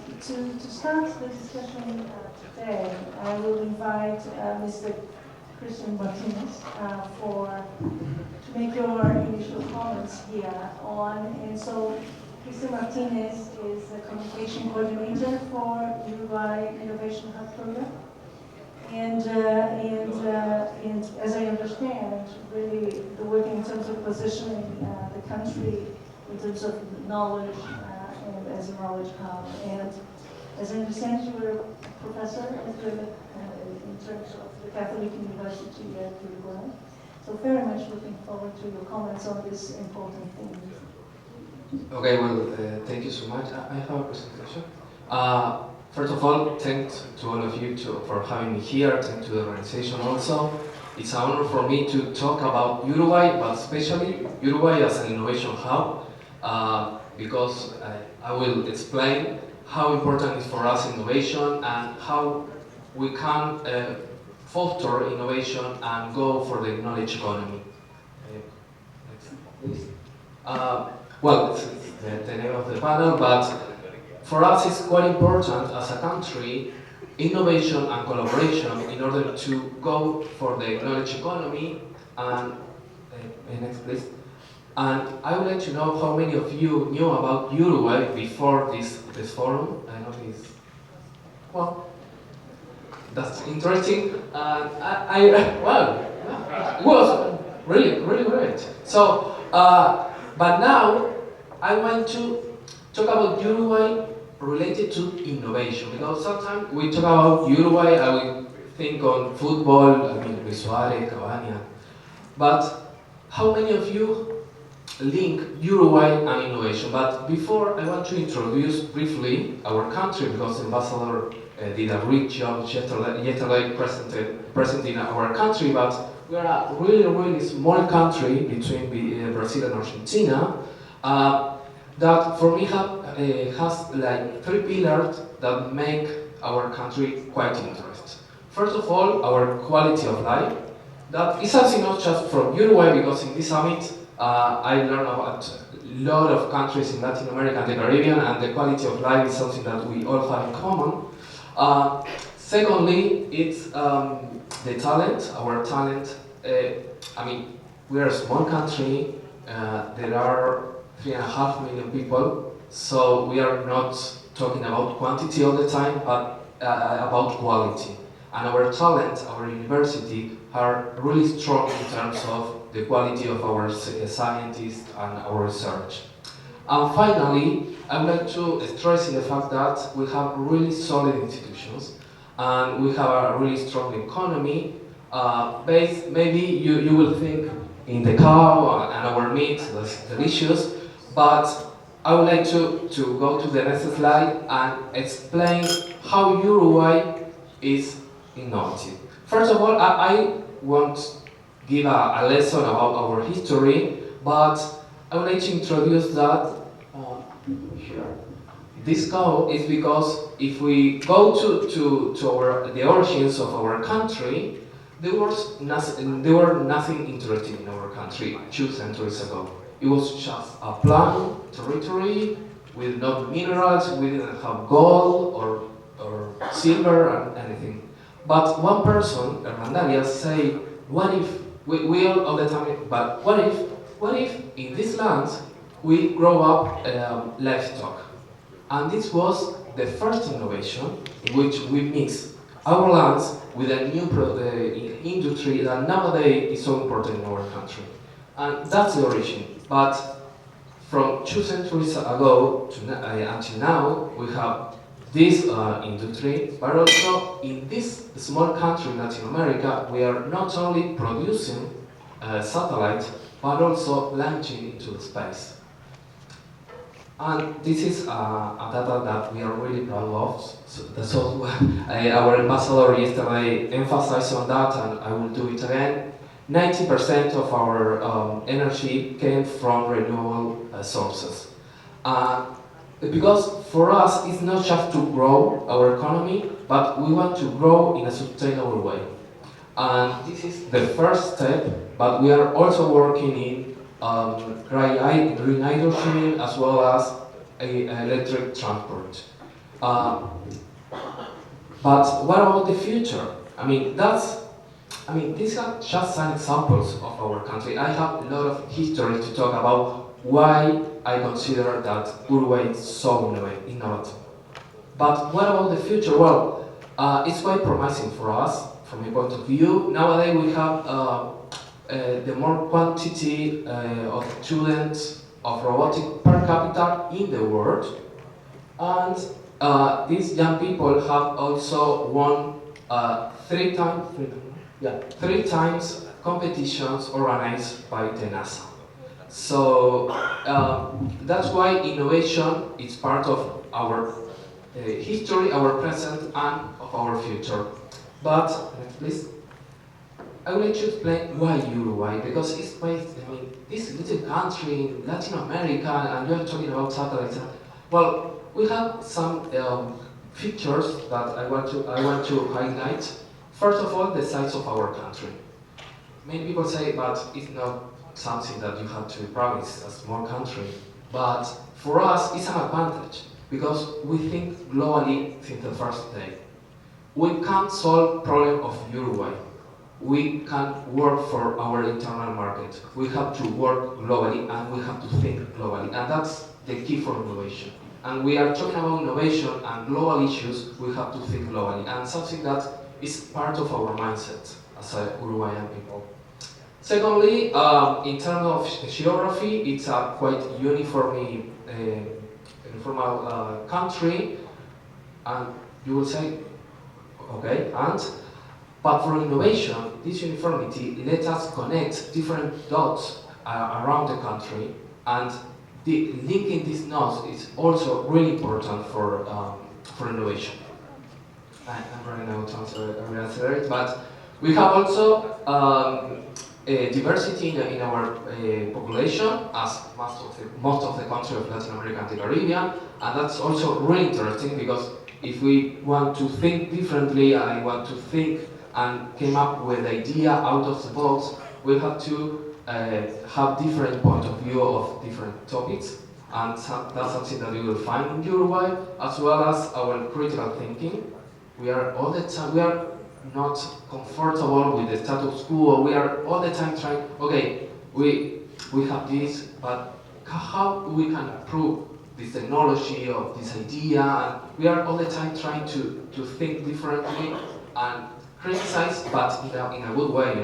To start the discussion today, I will invite Mr. Cristhian Martinez to make your initial comments here on. And so, Cristhian Martinez is the communication coordinator for Uruguay Innovation Hub program. And as I understand, really the work in terms of positioning the country in terms of knowledge and as a knowledge hub. And as I understand, you were a professor in terms of the Catholic University at Uruguay. So very much looking forward to your comments on this important thing. Okay, well, thank you so much. I have a presentation. First of all, thanks to all of you for having me here. Thanks to the organization also. It's an honor for me to talk about Uruguay, but especially Uruguay as an innovation hub, because I will explain how important it is for us innovation and how we can foster innovation and go for the knowledge economy. Next, please. Well, it's the name of the panel, but for us it's quite important as a country, innovation and collaboration in order to go for the knowledge economy. And next please. And I would like to know how many of you knew about Uruguay before this forum. I know this. Well, that's interesting. Well, it was really great. So, but now I want to talk about Uruguay related to innovation, because sometimes we talk about Uruguay and we think on football, I mean Luis Suarez, Cavani, but how many of you link Uruguay and innovation? But before, I want to introduce briefly our country, because the ambassador did a great job yesterday presenting our country, but we are a really small country between Brazil and Argentina, that for me has like three pillars that make our country quite interesting. First of all, our quality of life. That is something not just from Uruguay, because in this summit I learned about a lot of countries in Latin America and the Caribbean, and the quality of life is something that we all have in common. Secondly, it's the talent, our talent. I mean, we are a small country, there are 3.5 million people, so we are not talking about quantity all the time, but about quality. And our talent, our university, are really strong in terms of the quality of our scientists and our research. And finally, I would like to stress the fact that we have really solid institutions, and we have a really strong economy. Based, maybe you will think in the cow and our meat, that's delicious, but I would like to go to the next slide and explain how Uruguay is innovative. First of all, I won't give a lesson about our history, but I would like to introduce that here. This cow is because if we go to the origins of our country, there were nothing interesting in our country 2 centuries ago. It was just a plain territory with no minerals. We didn't have gold or silver and anything. But one person, Hernandarias, say, what if, we all the time, but what if in these lands we grow up livestock? And this was the first innovation in which we mix our lands with a new industry that nowadays is so important in our country. And that's the origin. But from 2 centuries ago until now, we have this industry, but also in this small country in Latin America, we are not only producing satellites, but also launching into space. And this is a data that we are really proud of. So that's also our ambassador yesterday emphasized on that, and I will do it again. 90% of our energy came from renewable sources. Because for us, it's not just to grow our economy, but we want to grow in a sustainable way. And this is the first step, but we are also working in green hydrogen as well as electric transport. Uh, but what about the future? These are just some examples of our country. I have a lot of history to talk about why I consider that Uruguay is so innovative. But what about the future? Well, it's quite promising for us from my point of view. Nowadays we have the more quantity of students of robotic per capita in the world, and these young people have also won three times competitions organized by the NASA. So that's why innovation is part of our history, our present, and of our future. But, next please. I would like to explain why Uruguay, because it's based, this little country in Latin America, and you're talking about satellites. Well, we have some features that I want to highlight. First of all, the size of our country. Many people say, but it's not something that you have to be proud. It's a small country. But for us, it's an advantage, because we think globally since the first day. We can't solve problem of Uruguay. We can't work for our internal market. We have to work globally, and we have to think globally. And that's the key for innovation. And we are talking about innovation and global issues, we have to think globally. And something that is part of our mindset as a Uruguayan people. Secondly, in terms of geography, it's a quite uniform country, and you will say, okay, but for innovation, this uniformity let us connect different dots around the country, and linking these nodes is also really important for innovation. I'm running out of time, so I will accelerate, but we have also diversity in our population, as most of the countries of Latin America and the Caribbean, and that's also really interesting, because if we want to think differently, and I want to think and came up with the idea out of the box, we have to have different point of view of different topics, and that's something that you will find in Uruguay, as well as our critical thinking. We are all the time, we are not comfortable with the status quo. We are all the time trying, okay, we have this, but how we can improve this technology of this idea? And we are all the time trying to think differently and criticize, but in a good way,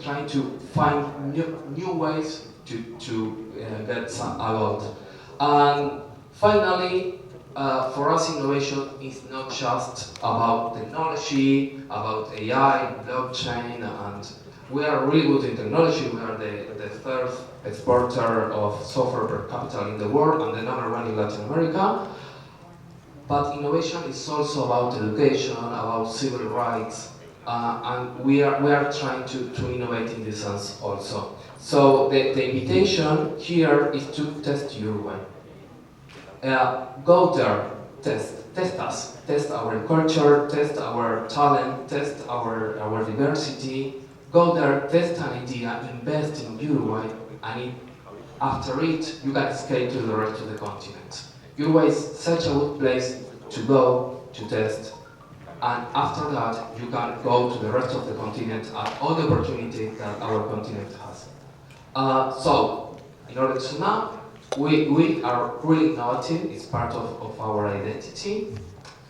trying to find new ways to get some about. And finally, for us, innovation is not just about technology, about AI, blockchain, and we are really good in technology. We are the third exporter of software per capita in the world and the number one in Latin America. But innovation is also about education, about civil rights, and we are trying to innovate in this sense also. So the invitation here is to test Uruguay. Go there, test us, test our culture, test our talent, test our diversity. Go there, test an idea, invest in Uruguay, and after it, you can escape to the rest of the continent. Uruguay is such a good place to go, to test, and after that, you can go to the rest of the continent and all the opportunities that our continent has. So, in order to know, we are really innovative, it's part of our identity.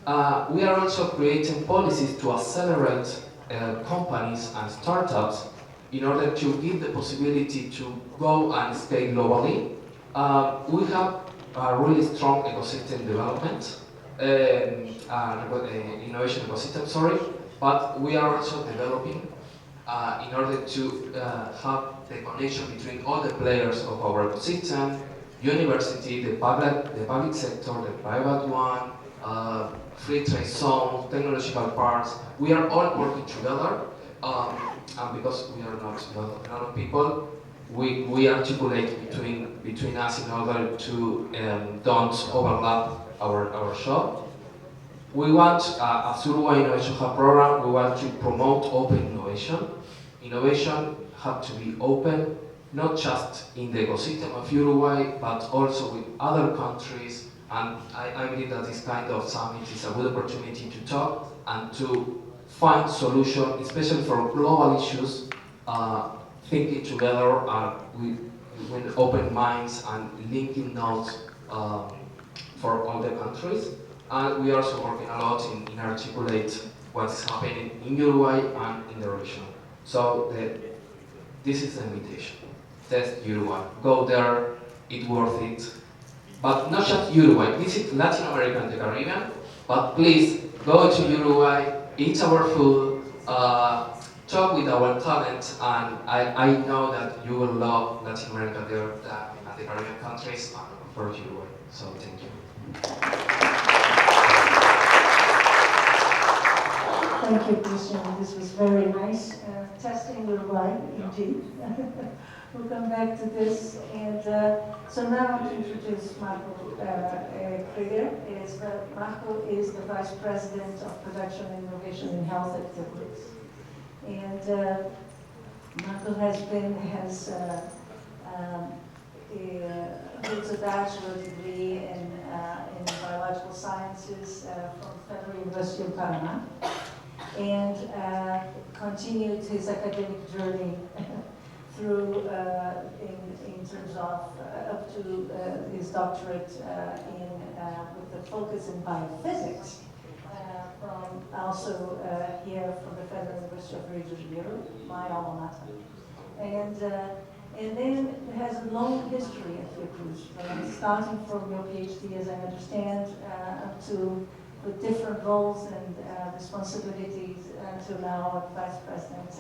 We are also creating policies to accelerate companies and startups in order to give the possibility to go and scale globally. We have a really strong ecosystem development, innovation ecosystem, sorry, but we are also developing in order to have the connection between all the players of our ecosystem, university, the public sector, the private one, free trade zones, technological parks. We are all working together, and because we are not a lot of people, we articulate between us in order to don't overlap our shop. We want, as Uruguay Innovation Hub program, we want to promote open innovation. Innovation has to be open, not just in the ecosystem of Uruguay, but also with other countries And I believe that this kind of summit is a good opportunity to talk and to find solutions, especially for global issues, thinking together with open minds and linking notes for all the countries. And we are also working a lot in articulate what's happening in Uruguay and in the region. So this is the invitation. Test Uruguay. Go there, it's worth it. But not just Uruguay, visit Latin America and the Caribbean, but please go to Uruguay, eat our food, talk with our talent, and I know that you will love Latin America there and the Caribbean countries, and of course Uruguay. So thank you. Thank you, Cristhian. This was very nice. Testing Uruguay, indeed. We'll come back to this. And so now to introduce Marco Krieger. Marco is the Vice President of Production and Innovation in Health at Fiocruz. And Marco holds a bachelor degree in biological sciences from Federal University of Panama, and continued his academic journey through in terms of up to his doctorate with the focus in biophysics from also here from the Federal University of Ribeiro, my alma mater, and then has a long history at Fiocruz, starting from your PhD, as I understand, up to the different roles and responsibilities to now as Vice President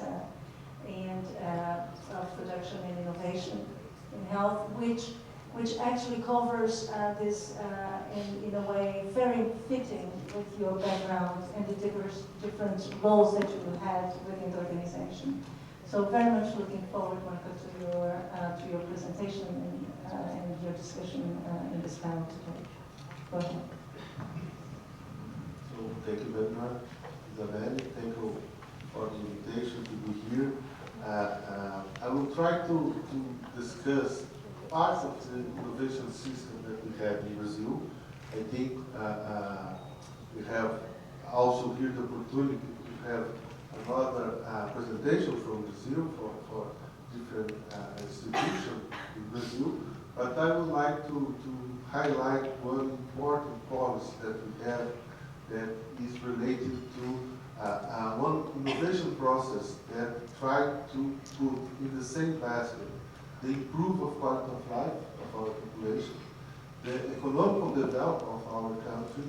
of Production and Innovation in Health, which actually covers this in a way very fitting with your background and the different roles that you had within the organization. So very much looking forward, Marco, to your presentation and your discussion in this panel today. Go ahead. So thank you very much, Isabela. Thank you for the invitation to be here. I will try to discuss parts of the innovation system that we have in Brazil. I think we have also here the opportunity to have another presentation from Brazil for different institutions in Brazil. But I would like to highlight one important policy that we have that is related to one innovation process that tried to put in the same basket the improvement of quality of life of our population, the economical development of our country,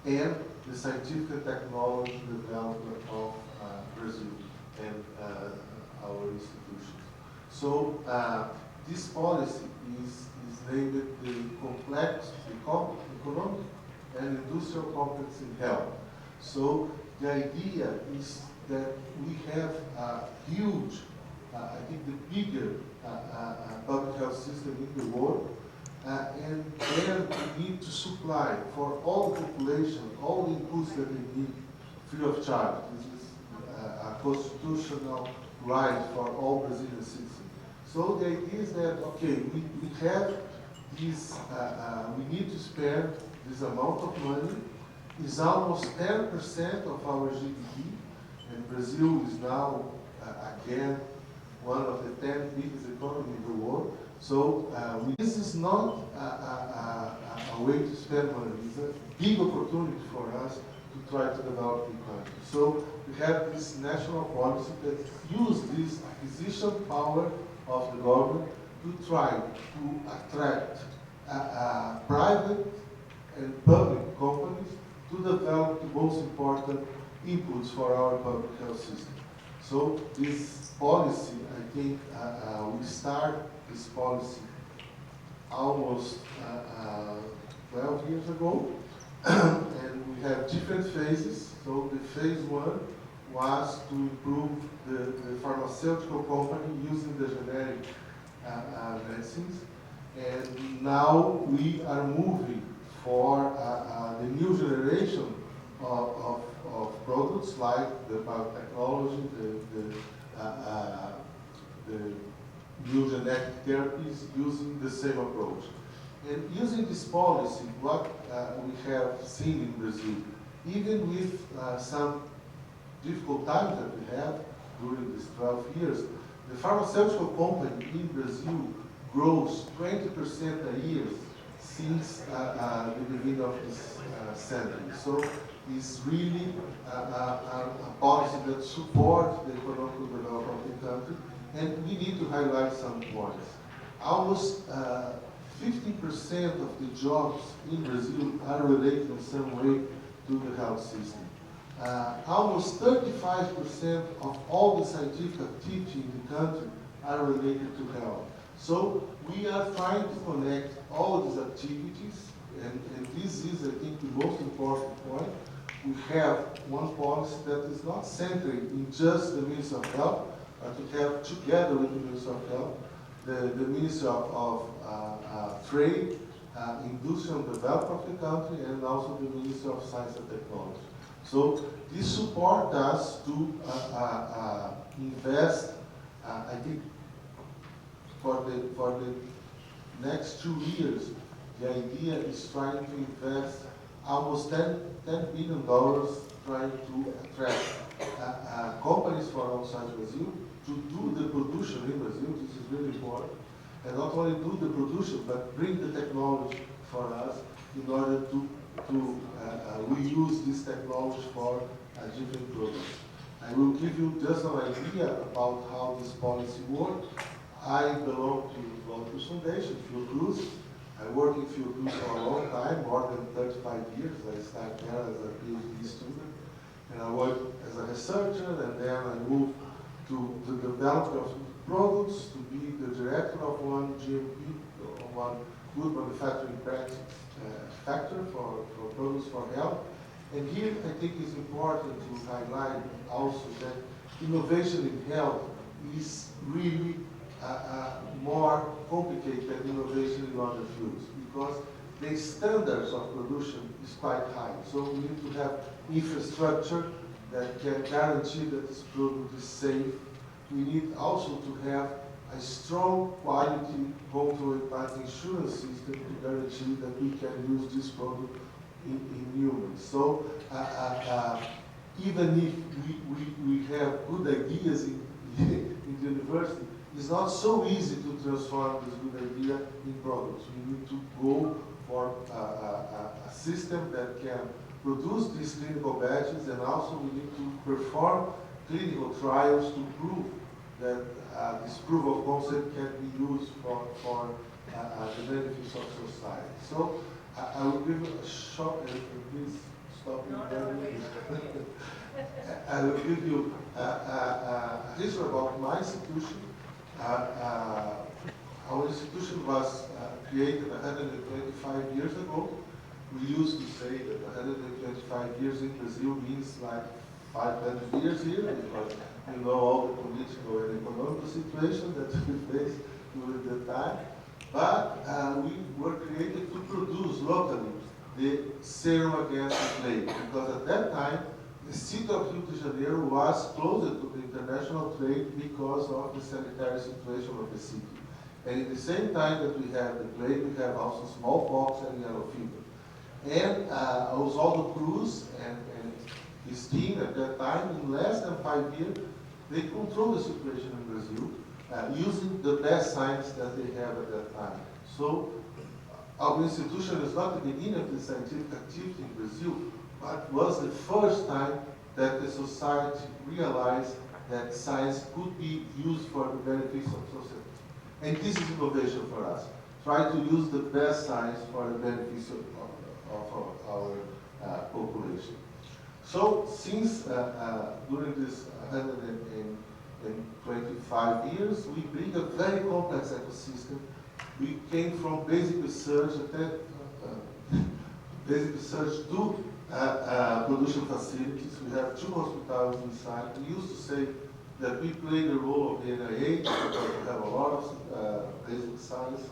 and the scientific and technology development of Brazil and our institutions. So this policy is named the economic and industrial complex in health. So the idea is that we have a huge, I think the bigger public health system in the world, and then we need to supply for all the population all the inputs that they need free of charge. This is a constitutional right for all Brazilian citizens. So the idea is that, okay, we have this, we need to spend this amount of money. Is almost 10% of our GDP, and Brazil is now, again, one of the 10 biggest economies in the world. So this is not a way to spend money. It's a big opportunity for us to try to develop the country. So we have this national policy that uses this acquisition power of the government to try to attract private and public companies to develop the most important inputs for our public health system. So this policy, I think, we start this policy almost 12 years ago, and we have different phases. So the phase one was to improve the pharmaceutical company using the generic medicines, and now we are moving for the new generation of products like the biotechnology, the new genetic therapies using the same approach. And using this policy, what we have seen in Brazil, even with some difficult times that we have during these 12 years, the pharmaceutical company in Brazil grows 20% a year since the beginning of this century. So it's really a policy that supports the economic development of the country, and we need to highlight some points. Almost 50% of the jobs in Brazil are related in some way to the health system. Almost 35% of all the scientific activity in the country are related to health. So we are trying to connect all these activities, and this is, I think, the most important point. We have one policy that is not centered in just the Ministry of Health, but we have, together with the Ministry of Health, the Ministry of Trade, Industry and Development of the country, and also the Ministry of Science and Technology. So this supports us to invest, I think, for the next 2 years, the idea is trying to invest almost $10 billion trying to attract companies from outside Brazil to do the production in Brazil. This is really important. And not only do the production, but bring the technology for us in order to we use this technology for different products. I will give you just an idea about how this policy works. I belong to Fiocruz Foundation, Fiocruz. I worked in Fiocruz for a long time, more than 35 years. I started there as a PhD student, and I worked as a researcher, and then I moved to the development of products, to be the director of one GMP, one good manufacturing practice factor for products for health. And here I think it's important to highlight also that innovation in health is really more complicated than innovation in other fields, because the standards of production is quite high. So we need to have infrastructure that can guarantee that this product is safe. We need also to have a strong quality control and insurance system to guarantee that we can use this product in humans. So even if we have good ideas in the university, it's not so easy to transform this good idea in products. We need to go for a system that can produce these clinical batches, and also we need to perform clinical trials to prove that this proof of concept can be used for the benefits of society. So I will give you a short, please stop me. I will give you a history about my institution. Our institution was created 125 years ago. We used to say that 125 years in Brazil means like 500 years here, because you know all the political and economic situation that we faced during the time. But we were created to produce locally the serum against the plague, because at that time the city of Rio de Janeiro was closer to the international trade because of the sanitary situation of the city. And at the same time that we have the plague, we have also smallpox and yellow fever. And Oswaldo Cruz and his team at that time, in less than 5 years, they controlled the situation in Brazil using the best science that they have at that time. So our institution is not the beginning of the scientific activity in Brazil, but was the first time that the society realized that science could be used for the benefits of society. And this is innovation for us. Try to use the best science for the benefits of our population. So since during this 125 years, we bring a very complex ecosystem. We came from basic research to production facilities. We have 2 hospitals inside. We used to say that we play the role of the NIH because we have a lot of basic science.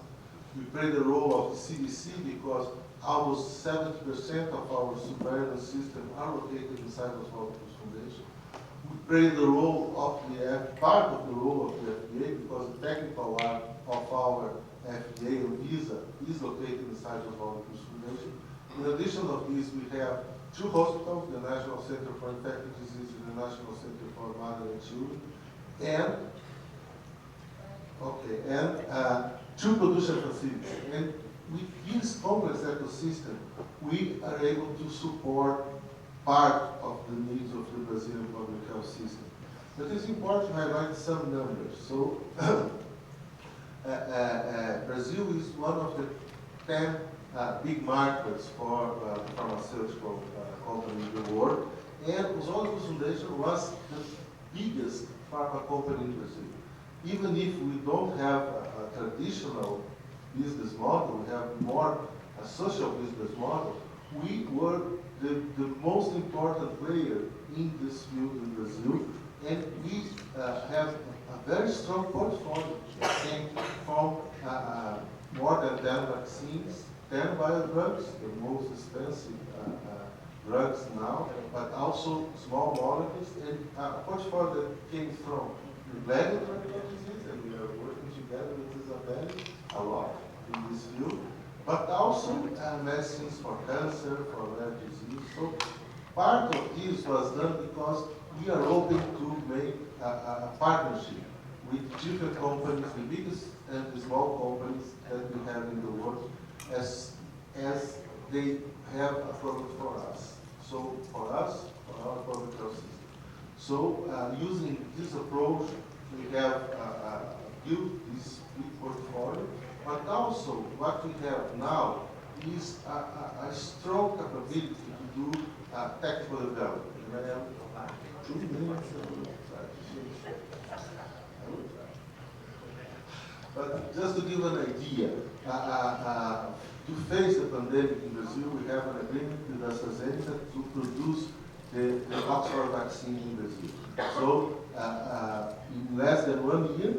We play the role of the CDC because almost 70% of our surveillance system are located inside of Fiocruz Foundation. We play the role of the part of the role of the FDA because the technical arm of our FDA and visa is located inside of Molecules Foundation. In addition of this, we have 2 hospitals, the National Center for Infectious Diseases and the National Center for Mother and Children, and 2 production facilities. And with this complex ecosystem, we are able to support part of the needs of the Brazilian public health system. But it's important to highlight some numbers. So, Brazil is one of the 10 big markets for pharmaceutical company in the world, and Molecules Foundation was the biggest pharma company in Brazil. Even if we don't have a traditional business model, we have more a social business model, we were the most important player in this field in Brazil, and we have a very strong portfolio from more than 10 vaccines, 10 biodrugs, the most expensive drugs now, but also small molecules, and a portfolio that came from regulatory disease, and we are working together with Isabela a lot in this field, but also medicines for cancer, for rare disease. So part of this was done because we are open to make a partnership with different companies, the biggest and the small companies that we have in the world, as they have a product for us. So for us, for our public health system. So using this approach, we have built this big portfolio, but also what we have now is a strong capability to do technical development. And I have 2 minutes. But just to give an idea, to face the pandemic in Brazil, we have an agreement with AstraZeneca to produce the Oxford vaccine in Brazil. So in less than 1 year,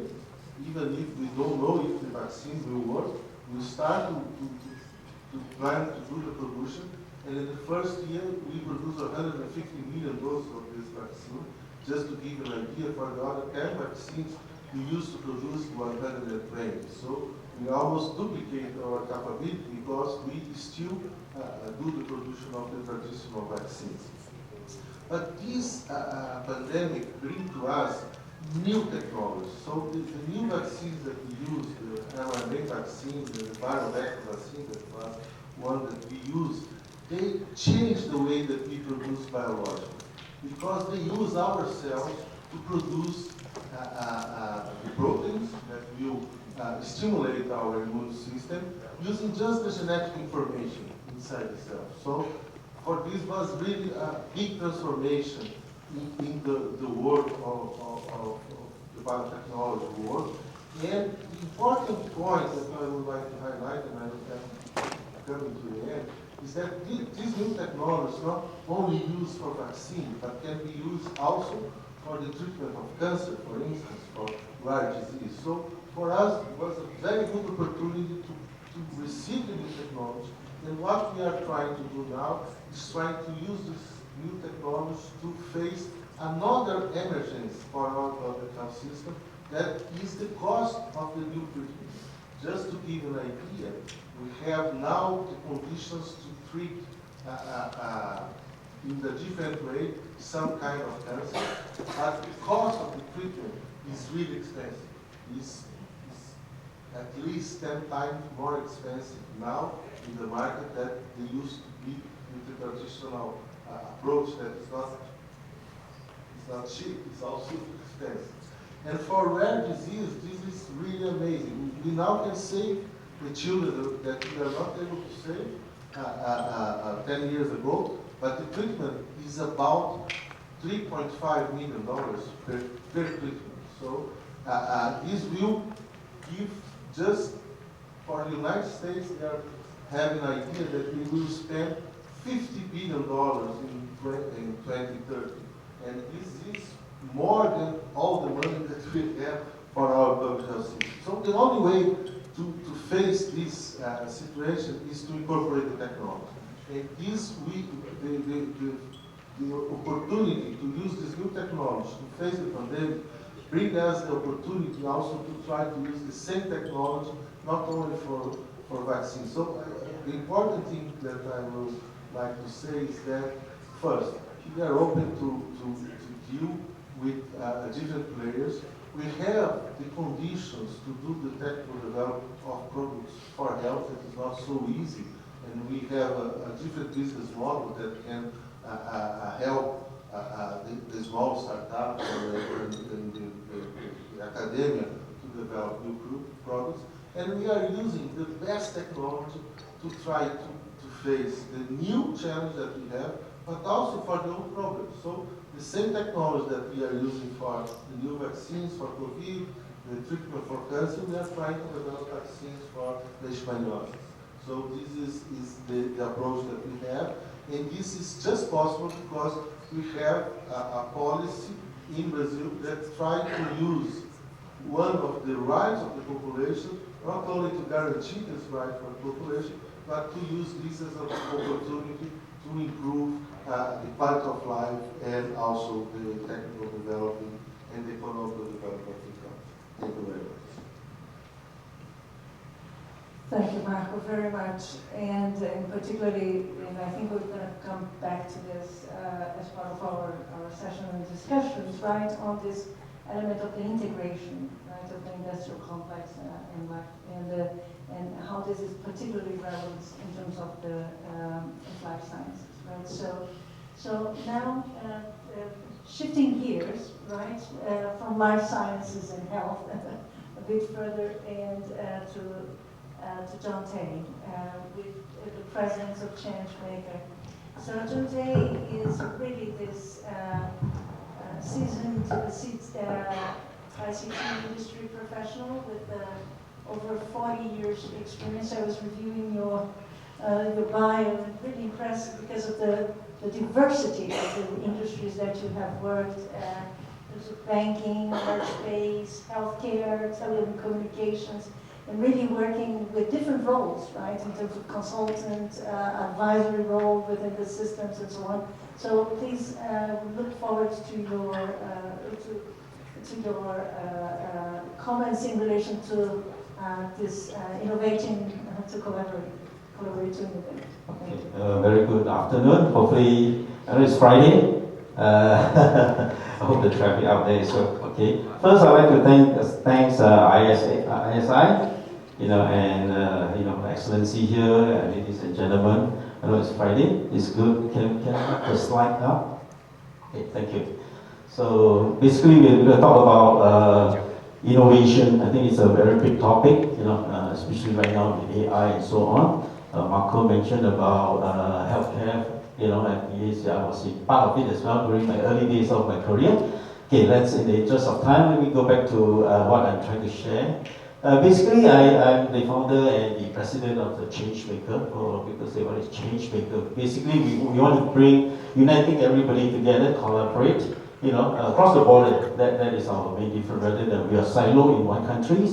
even if we don't know if the vaccine will work, we start to plan to do the production. And in the first year, we produce 150 million doses of this vaccine. Just to give an idea, for the other 10 vaccines, we used to produce 120. So we almost duplicate our capability because we still do the production of the traditional vaccines. But this pandemic brings to us new technology. So the new vaccines that we use, the mRNA vaccines, the viral vector vaccine that was one that we use, they change the way that we produce biologics because they use our cells to produce the proteins that will stimulate our immune system using just the genetic information inside the cell. So for this was really a big transformation in the world of the biotechnology world. And the important point that I would like to highlight, and I am coming to the end, is that these new technologies not only used for vaccine, but can be used also for the treatment of cancer, for instance, for rare disease. So for us, it was a very good opportunity to receive the new technology. And what we are trying to do now is trying to use this new technology to face another emergence for our public health system, that is the cost of the new treatment. Just to give an idea, we have now the conditions to treat in a different way some kind of cancer, but the cost of the treatment is really expensive. It's at least 10 times more expensive now in the market than they used to be with the traditional approach that is not cheap, it's also expensive. And for rare disease, this is really amazing. We now can save the children that we are not able to save 10 years ago, but the treatment is about $3.5 million per treatment. So this will give, just for the United States, they are having an idea that we will spend $50 billion in 2030. And this is more than all the money that we have for our public health system. So the only way to face this situation is to incorporate the technology. And this the opportunity to use this new technology to face the pandemic bring us the opportunity also to try to use the same technology, not only for vaccines. So the important thing that I would like to say is that, first, we are open to deal with different players. We have the conditions to do the technical development of products for health. It is not so easy, and we have a different business model that can help the small startups or the academia to develop new products. And we are using the best technology to try to face the new challenge that we have, but also for the old problems. So the same technology that we are using for the new vaccines for COVID, the treatment for cancer, we are trying to develop vaccines for leishmaniasis. So this is the approach that we have, and this is just possible because we have a policy in Brazil that tries to use one of the rights of the population, not only to guarantee this right for the population, but to use this as an opportunity to improve the quality of life and also the technical development and the economic development of the country. Thank you very much. Thank you, Marco, very much. And particularly, and I think we're going to come back to this as part of our session and discussions, right, on this element of the integration, right, of the industrial complex and how this is particularly relevant in terms of the life sciences, right? So now shifting gears, right, from life sciences and health a bit further and to John Tay with the presence of Changemaker. So John Tay is really this seasoned ICT industry professional with over 40 years experience. I was reviewing your bio and really impressed because of the diversity of the industries that you have worked. There's banking, aerospace, healthcare, telecommunications, and really working with different roles, right, in terms of consultant, advisory role within the systems and so on. So please look forward to your comments in relation to this innovating to collaborating with them. Okay. Very good afternoon. Hopefully, I know it's Friday. I hope the traffic out there is okay. First, I'd like to thank ISI, and Excellency here, ladies and gentlemen. I know it's Friday. It's good. Can I have the slide up? Okay, thank you. So basically, we're going to talk about innovation. I think it's a very big topic, especially right now with AI and so on. Marco mentioned about healthcare, and I was part of it as well during my early days of my career. Okay, in the interest of time, let me go back to what I'm trying to share. Basically, I'm the founder and the president of the Changemaker. People say, what is Changemaker? Basically, we want to bring, uniting everybody together, collaborate, across the border. That is our main difference, rather than we are siloed in one country.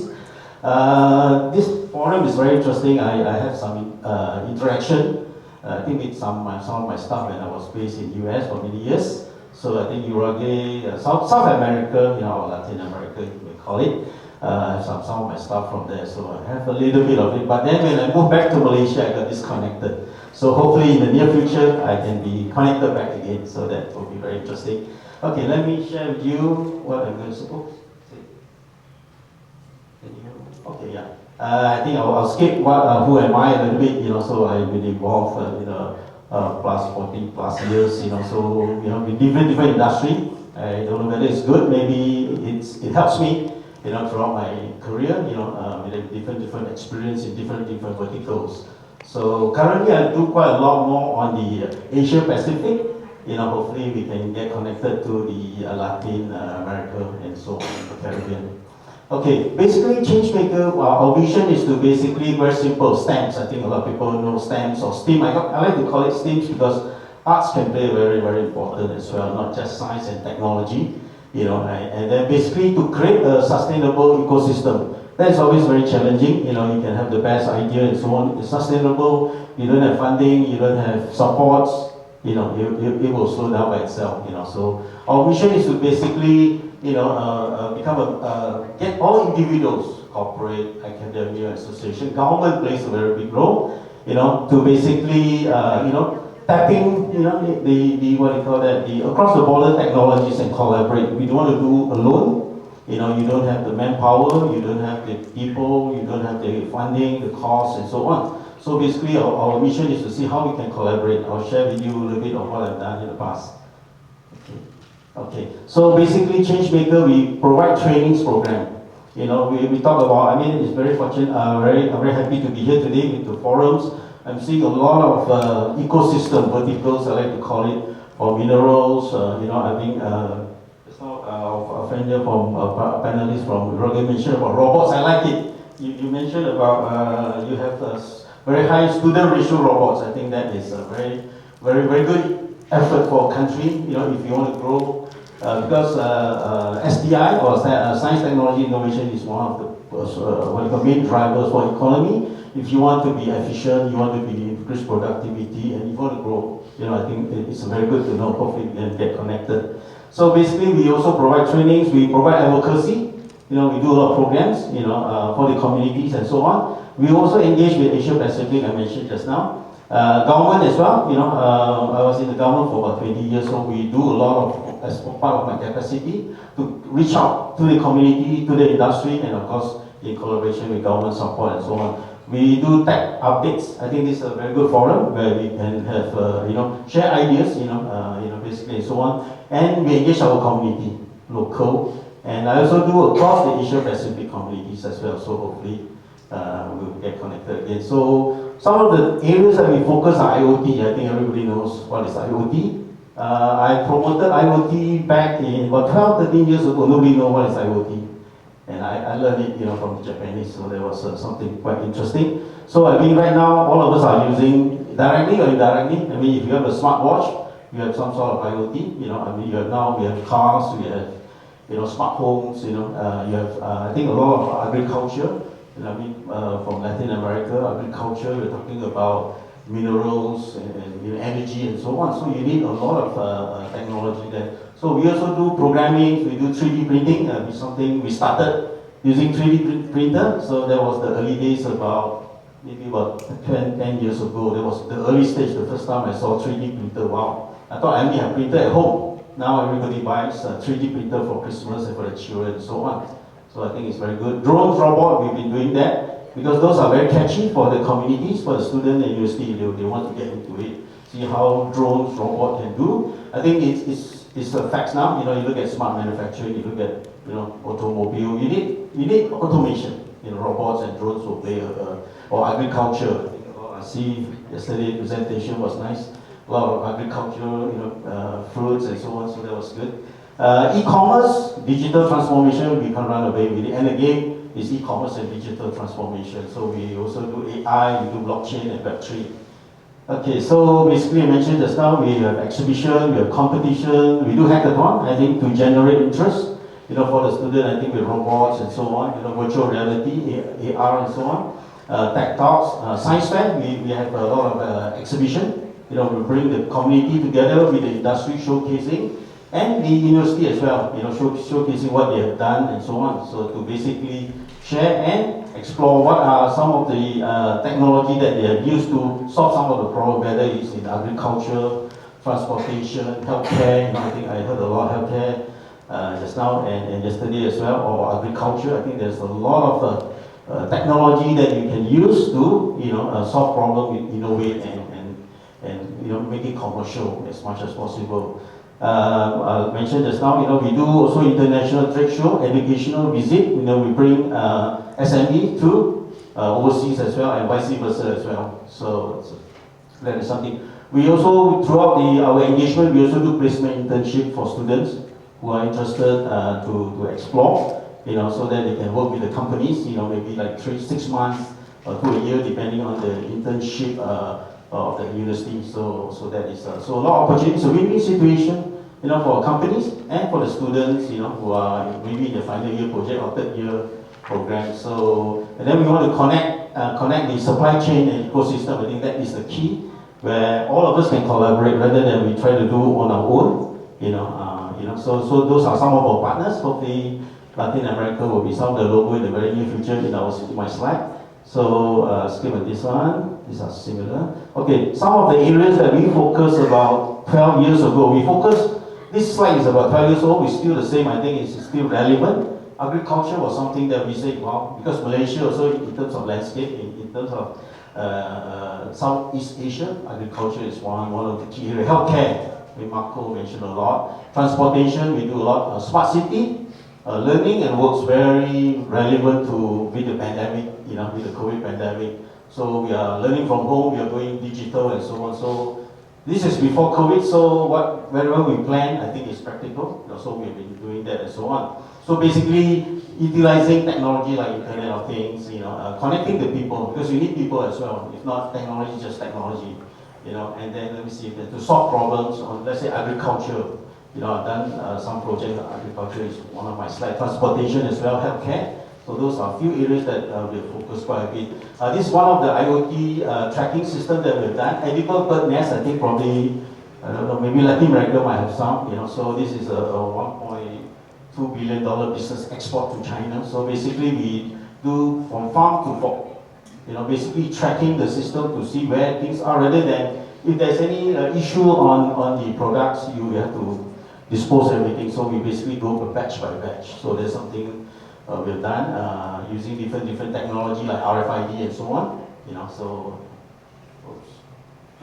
This forum is very interesting. I had some interaction, I think with some of my staff when I was based in US for many years. So I think Uruguay, South America, or Latin America, you may call it. Some of my staff from there, so I have a little bit of it. But then when I moved back to Malaysia, I got disconnected. So hopefully in the near future, I can be connected back again. So that will be very interesting. Okay, let me share with you what I'm going to say. Okay, yeah. I think I'll skip who am I a little bit, so I've been involved, plus 40 plus years, so, in different industry. I don't know whether it's good, maybe it helps me, throughout my career, with different experience in different verticals. So currently I do quite a lot more on the Asia Pacific, hopefully we can get connected to the Latin America and so on, the Caribbean. Okay, basically Changemaker, our vision is to basically, very simple, stamps. I think a lot of people know stamps or STEAM. I like to call it STEAMs because arts can play very, very important as well, not just science and technology, and then basically to create a sustainable ecosystem. That's always very challenging, you can have the best idea and so on. It's sustainable, you don't have funding, you don't have supports, it will slow down by itself. So our mission is to basically, get all individuals, corporate, academia, association, government plays a very big role, to basically, tapping, the what do you call that, the across the border technologies and collaborate. We don't want to do alone. You don't have the manpower, you don't have the people, you don't have the funding, the costs, and so on. So basically, our mission is to see how we can collaborate. I'll share with you a little bit of what I've done in the past. Okay. So basically, Changemaker, we provide trainings program. We talk about. It's very fortunate. I'm very happy to be here today with the forums. I'm seeing a lot of ecosystem verticals, I like to call it, for minerals. A friend here from Panellist from Uruguay mentioned about robots. I like it. You mentioned about you have very high student ratio robots. I think that is a very, very, very good effort for a country. If you want to grow, because STI or science, technology, innovation is one of the main drivers for economy. If you want to be efficient, you want to be increase productivity, and you want to grow, I think it's very good to know. Hopefully, we can get connected. So basically, we also provide trainings, we provide advocacy, we do a lot of programs, for the communities and so on. We also engage with Asia Pacific, I mentioned just now. Government as well, I was in the government for about 20 years, so we do a lot of, as part of my capacity, to reach out to the community, to the industry, and of course, in collaboration with government support and so on. We do tech updates. I think this is a very good forum where we can have, share ideas, basically and so on. And we engage our community, local. And I also do across the Asia Pacific communities as well. So hopefully we'll get connected again. So some of the areas that we focus on IoT. I think everybody knows what is IoT. I promoted IoT back in about 12, 13 years ago. Nobody knows what is IoT. And I learned it, from the Japanese, so there was something quite interesting. So I think right now, all of us are using directly or indirectly. If you have a smartwatch, you have some sort of IoT. We have cars, we have, smart homes. You have, I think, a lot of agriculture. From Latin America, agriculture. We're talking about minerals and energy and so on. So you need a lot of technology there. So we also do programming, we do 3D printing, which is something we started using 3D printer. So that was the early days maybe about 10 years ago. That was the early stage, the first time I saw 3D printer. Wow. I thought I only have printer at home. Now everybody buys a 3D printer for Christmas and for the children and so on. So I think it's very good. Drones, robot, we've been doing that because those are very catchy for the communities, for the student and university. They want to get into it, see how drones, robot can do. I think it's a fact now. You look at smart manufacturing, you look at automobile. You need automation. Robots and drones will play or agriculture. I see yesterday presentation was nice. A lot of agriculture, fruits and so on. So that was good. E-commerce, digital transformation. We can't run away with it. And again, it's e-commerce and digital transformation. So we also do AI, we do blockchain and Web3. Okay, so basically I mentioned just now, we have exhibition, we have competition, we do hackathon, I think, to generate interest, for the student, I think with robots and so on, virtual reality, AR and so on. Tech talks, science fair, we have a lot of exhibition, we bring the community together with the industry showcasing, and the university as well, showcasing what they have done and so on. So to basically share and explore what are some of the technology that they have used to solve some of the problems, whether it's in agriculture, transportation, healthcare. I think I heard a lot of healthcare just now and yesterday as well, or agriculture. I think there's a lot of technology that you can use to solve problems, innovate and make it commercial as much as possible. I mentioned just now, we do also international trade show, educational visit. We bring SME to overseas as well, and vice versa as well. So that is something. We also, throughout our engagement, we also do placement internship for students who are interested to explore, so that they can work with the companies, maybe like 6 months to a year, depending on the internship of the university. So that is so a lot of opportunities. A win-win situation, for companies and for the students, who are maybe in the final year project or third year program. So, and then we want to connect the supply chain and ecosystem. I think that is the key. where all of us can collaborate rather than we try to do on our own. So those are some of our partners. Hopefully, Latin America will be some of the logo in the very near future in my slide. So skip on this one. These are similar. Okay, some of the areas that we focused about 12 years ago. This slide is about 12 years old. It's still the same. I think it's still relevant. Agriculture was something that we said, wow, because Malaysia also in terms of landscape, in terms of Southeast Asia, agriculture is one of the key areas. Healthcare, Marco mentioned a lot. Transportation, we do a lot. Smart city, learning and works very relevant with the pandemic, with the COVID pandemic. So we are learning from home, we are going digital and so on. So this is before COVID, so wherever we plan, I think it's practical. So we've been doing that and so on. So basically, utilizing technology like Internet of Things, connecting the people, because you need people as well. If not technology, just technology. And then let me see, to solve problems on, let's say, agriculture. I've done some projects on agriculture, is one of my slides. Transportation as well, healthcare. So those are a few areas that we focus quite a bit. This is one of the IoT tracking systems that we've done. Edible bird nest, I think probably, I don't know, maybe Latin America might have some. So this is a $1.2 billion business export to China. So basically we do from farm to fork. Basically tracking the system to see where things are, rather than if there's any issue on the products, you have to dispose everything. So we basically go batch by batch. So there's something we've done using different technology like RFID and so on.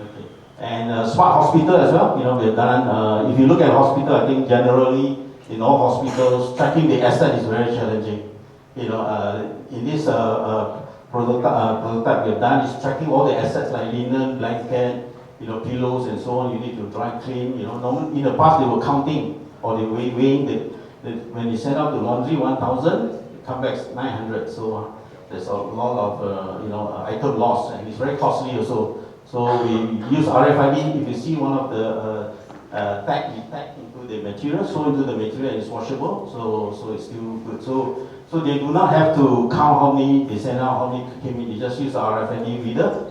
Okay. And smart hospital as well. We've done. If you look at hospital, I think generally in all hospitals, tracking the asset is very challenging. In this prototype we've done is tracking all the assets like linen, blanket, pillows and so on. You need to dry clean. Normally in the past they were counting or they were weighing when they send out the laundry 1,000, come back 900. So there's a lot of item loss, and it's very costly also. So we use RFID. If you see one of the tag, we tag into the material, sew into the material, and it's washable. So it's still good. So they do not have to count how many they send out, how many came in. They just use the RFID reader.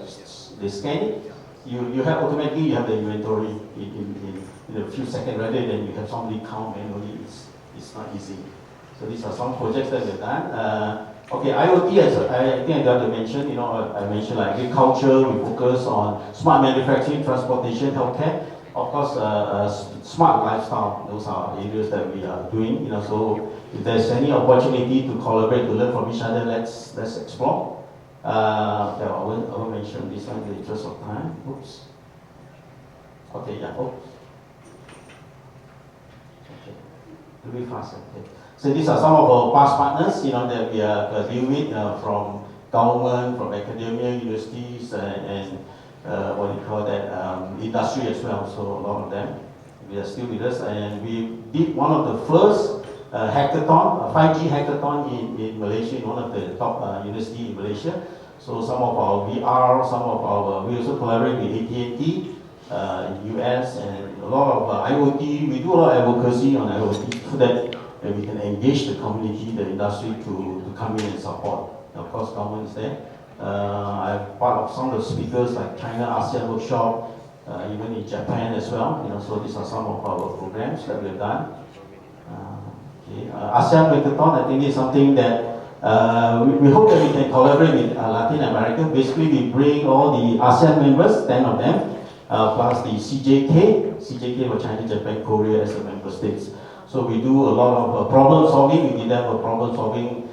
They scan it. You have automatically you have the inventory in a few seconds, rather than you have somebody count manually. It's not easy. So these are some projects that we've done. Okay, IoT, I think I got to mention, I mentioned like agriculture, we focus on smart manufacturing, transportation, healthcare. Of course, smart lifestyle, those are areas that we are doing, so if there's any opportunity to collaborate, to learn from each other, let's explore. I won't mention this one in the interest of time. Oops. Okay, yeah, oops. Okay, really fast, okay. So these are some of our past partners, that we are dealing with from government, from academia, universities, and what do you call that, industry as well. So a lot of them, we are still with us, and we did one of the first hackathon, 5G hackathon in Malaysia, in one of the top university in Malaysia. So some of our VR, we also collaborate with AT&T in US, and a lot of IoT. We do a lot of advocacy on IoT so that we can engage the community, the industry to come in and support. Of course, government is there. I'm part of some of the speakers like China ASEAN workshop, even in Japan as well. So these are some of our programs that we've done. ASEAN Hackathon, I think is something that we hope that we can collaborate with Latin America. Basically, we bring all the ASEAN members, 10 of them, plus the CJK for China, Japan, Korea as the member states. So we do a lot of problem solving. We give them a problem solving,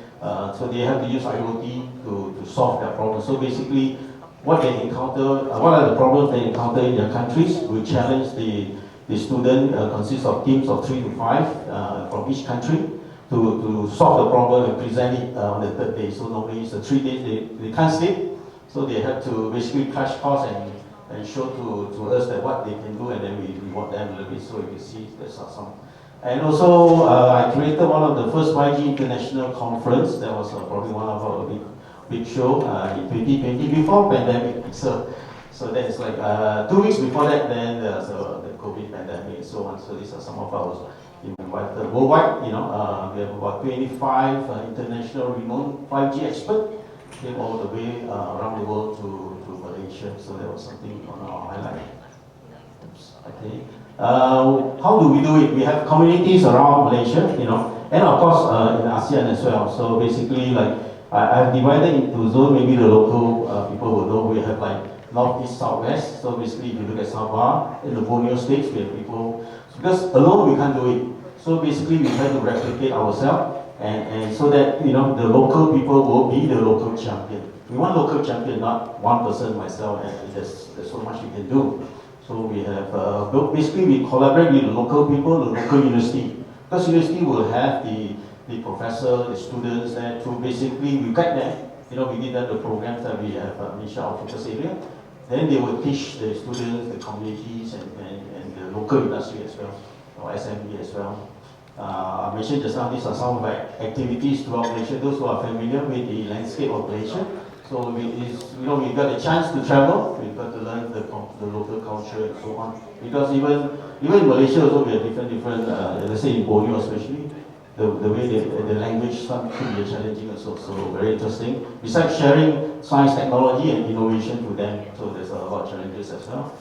so they have to use IoT to solve their problem. So basically, what they encounter, what are the problems they encounter in their countries? We challenge the student, consists of teams of 3 to 5 from each country to solve the problem and present it on the 3rd day. So normally it's 3 days, they can't sleep, so they have to basically crash course and show to us that what they can do, and then we reward them a little bit. So you can see there's some. And also, I created one of the first 5G international conference. That was probably one of our big show in 2020 before pandemic. So that's like 2 weeks before that. Then there's the COVID pandemic and so on. So these are some of our invited worldwide. We have about 25 international renowned 5G experts came all the way around the world to Malaysia. So that was something on our highlight. Oops, okay. How do we do it? We have communities around Malaysia, and of course in ASEAN as well. So basically, like I've divided into zone. Maybe the local people will know we have like north, east, south, west. So basically, if you look at Sabah in the Borneo states, we have people because alone we can't do it. So basically, we try to replicate ourselves, and so that the local people will be the local champion. We want local champion, not one person, myself, and there's so much we can do. So we have, basically we collaborate with the local people, the local university. Because university will have the professor, the students there to basically, we guide them. We did the programs that we have mentioned our focus area. Then they will teach the students, the communities, and the local industry as well, or SME as well. I mentioned just now, these are some of our activities throughout Malaysia, those who are familiar with the landscape of Malaysia. So we got a chance to travel, we got to learn the local culture and so on. Because even in Malaysia also we have different let's say in Borneo especially, the way the language could be challenging also, so very interesting. Besides sharing science, technology and innovation to them, so there's a lot of challenges as well.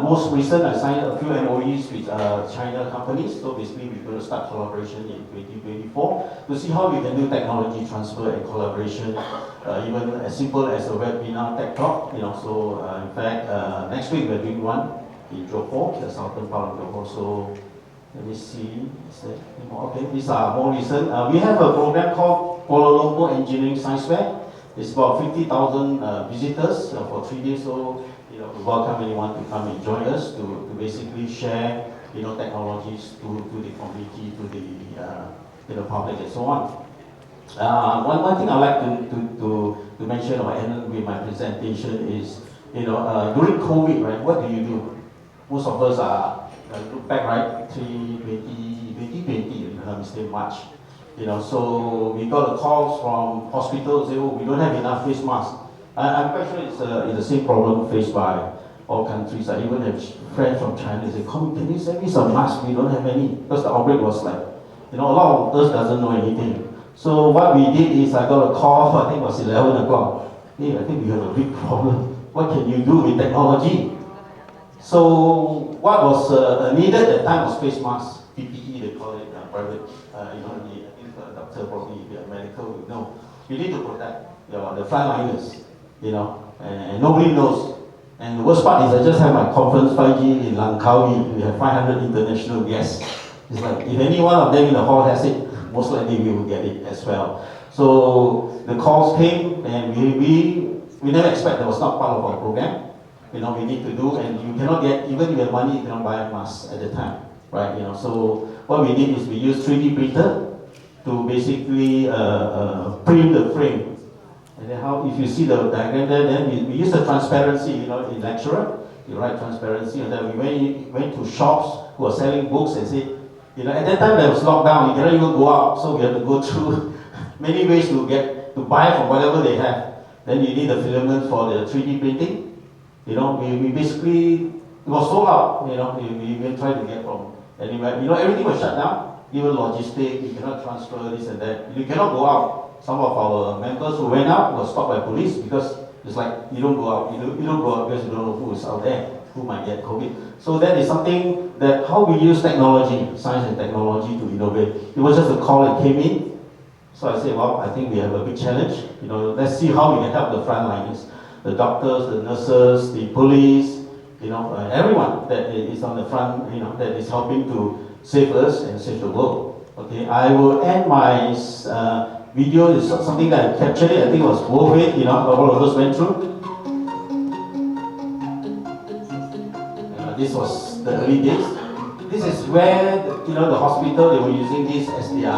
Most recent, I signed a few MOEs with China companies, so basically we're going to start collaboration in 2024 to see how we can do technology transfer and collaboration, even as simple as a webinar tech talk, so in fact, next week we're doing one in Johor, the southern part of Johor, so let me see, okay, these are more recent. We have a program called Kuala Lumpur Engineering Science Fair. It's about 50,000 visitors for 3 days, so we welcome anyone to come and join us to basically share technologies to the community, to the public and so on. One thing I'd like to mention or end with my presentation is during COVID, right, what do you do? Most of us are look back, right, 2020, if I'm not mistaken, March. So we got a call from hospitals say, oh, we don't have enough face masks. I'm quite sure it's the same problem faced by all countries. I even have friends from China say, can you send me some masks? We don't have any. Because the outbreak was like, a lot of us doesn't know anything. So what we did is I got a call, I think it was 11 o'clock. Hey, I think we have a big problem. What can you do with technology? So what was needed at the time was face masks, PPE, they call it, private, I think the doctor probably, medical would know. You need to protect the frontliners. And nobody knows. And the worst part is I just have my conference 5G in Langkawi. We have 500 international guests. It's like, if any one of them in the hall has it, most likely we will get it as well. So the calls came, and we never expect that was not part of our program. We need to do, and you cannot get, even if you have money, you cannot buy a mask at the time, right? So what we did is we used 3D printer to basically print the frame. And then if you see the diagram there, then we use the transparency, in lecturer, you write transparency, and then we went to shops who are selling books and said, at that time there was lockdown, you cannot even go out, so we have to go through many ways to buy from whatever they have. Then you need the filament for the 3D printing. We basically, it was sold out, we tried to get from anywhere. Everything was shut down, even logistics, you cannot transfer this and that. You cannot go out. Some of our members who went out were stopped by police because it's like, you don't go out, you don't go out because you don't know who is out there, who might get COVID. So that is something that how we use technology, science and technology to innovate. It was just a call that came in. So I said, well, I think we have a big challenge. Let's see how we can help the frontliners, the doctors, the nurses, the police, everyone that is on the front, that is helping to save us and save the world. Okay, I will end my video is something that I captured it. I think it was worth it, all of us went through. This was the early days. This is where, the hospital, they were using this as their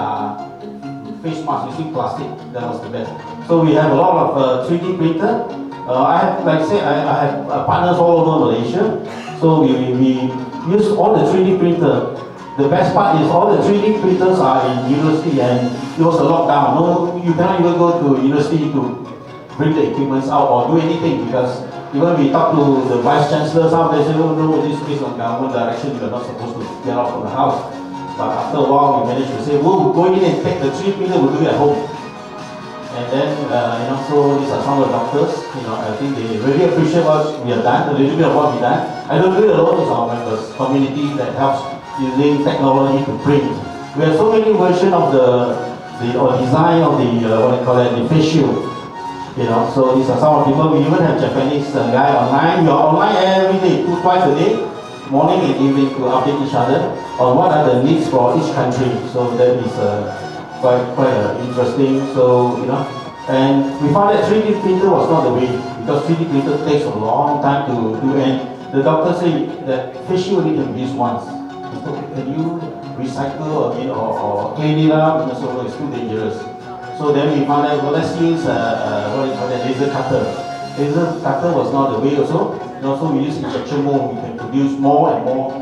face mask, using plastic. That was the best. So we have a lot of 3D printer. I have, like I say, I have partners all over Malaysia. So we use all the 3D printer. The best part is all the 3D printers are in university, and it was a lockdown. No, you cannot even go to university to bring the equipment out or do anything, because even we talk to the vice chancellor, some they say, oh no, this is based on government direction, you are not supposed to get out from the house. But after a while, we managed to say, we'll go in and take the 3D printer, we'll do it at home. And then, so these are some of the doctors, I think they really appreciate what we have done, a little bit of what we've done. I don't do it alone, it's our members, community that helps using technology to print. We have so many versions of the design of the face shield. So these are some of the people. We even have Japanese guy online. We are online every day, twice a day, morning and evening, to update each other on what are the needs for each country. So that is quite interesting. So and we found that 3D printer was not the way, because 3D printer takes a long time to do. And the doctor said that face shield only can be used once. Can you recycle or clean it up? So it's too dangerous. So then we found out, well, let's use laser cutter. Laser cutter was not the way also. So we use injection mold. We can produce more and more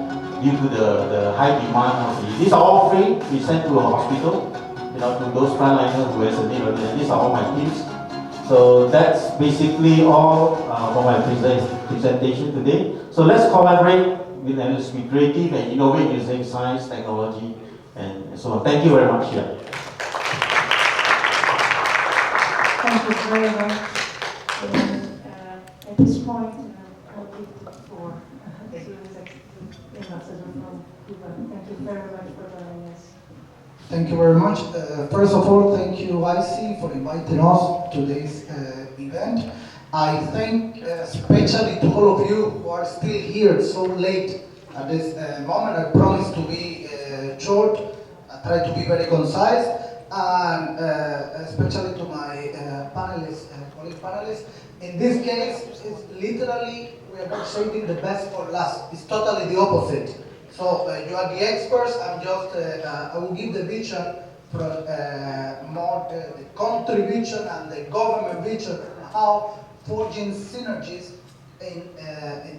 due to the high demand. These are all free. We send to a hospital, to those frontliners who has a need of it. And these are all my teams. So that's basically all for my presentation today. So let's collaborate with and let's be creative and innovate using science, technology, and so on. Thank you very much. Yeah. Thank you very much. And, at this point, I'll give the floor to the ambassador from Cuba. Thank you very much for joining us. Thank you very much. First of all, thank you, IC, for inviting us to this event. I thank especially to all of you who are still here so late at this moment. I promise to be short, I try to be very concise, and especially to my colleague panelists. In this case, it's literally, we are not saving the best for last. It's totally the opposite. So you are the experts. I'm just, I will give the vision from more the contribution and the government vision on how forging synergies in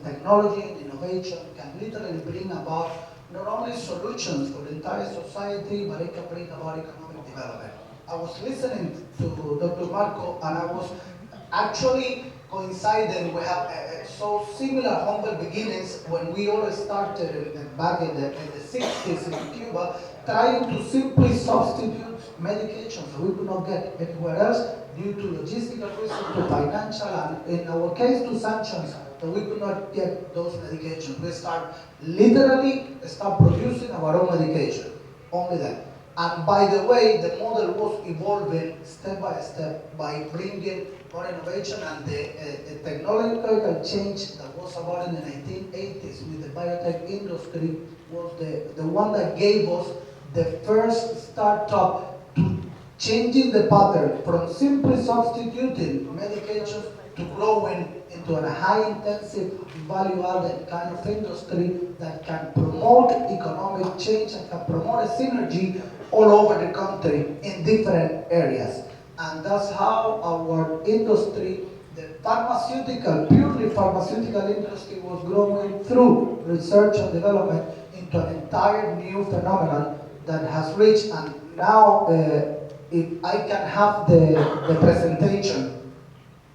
technology and innovation can literally bring about not only solutions for the entire society, but it can bring about economic development. I was listening to Dr. Marco, and I was actually coinciding. We have so similar humble beginnings when we all started back in the 60s in Cuba, trying to simply substitute medications that we could not get anywhere else due to logistical reasons, to financial, and in our case to sanctions, that we could not get those medications. We start producing our own medication, only that. And by the way, the model was evolving step by step by bringing more innovation, and the technological change that was about in the 1980s with the biotech industry was the one that gave us the first startup to changing the pattern from simply substituting medications to growing into a high-intensive, value-added kind of industry that can promote economic change and can promote a synergy all over the country in different areas. And that's how our industry, the purely pharmaceutical industry, was growing through research and development into an entire new phenomenon that has reached. And now, if I can have the presentation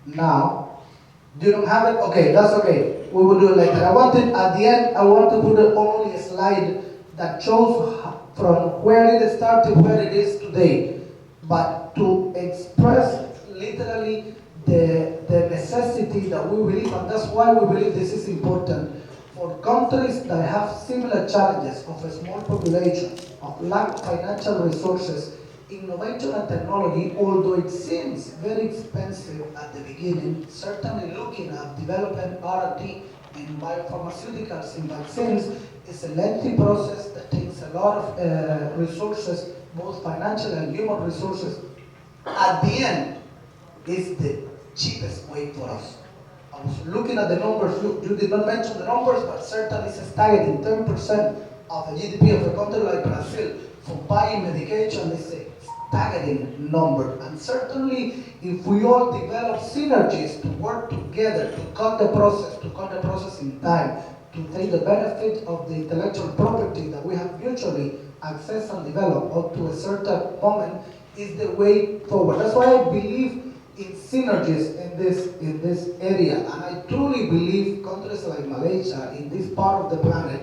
now. You don't have it? Okay, that's okay. We will do it later. At the end, I want to put only a slide that shows from where it started, where it is today. But to express literally the necessity that we believe, and that's why we believe this is important, for countries that have similar challenges of a small population, of lack of financial resources, innovation and technology, although it seems very expensive at the beginning, certainly looking at developing R&D in biopharmaceuticals, in vaccines, is a lengthy process that takes a lot of resources, both financial and human resources. At the end, it's the cheapest way for us. I was looking at the numbers. You did not mention the numbers, but certainly it's staggering. 10% of the GDP of a country like Brazil for buying medication is a staggering number. And certainly, if we all develop synergies to work together to cut the process in time, to take the benefit of the intellectual property that we have mutually access and develop up to a certain moment, is the way forward. That's why I believe in synergies in this area, and I truly believe countries like Malaysia, in this part of the planet,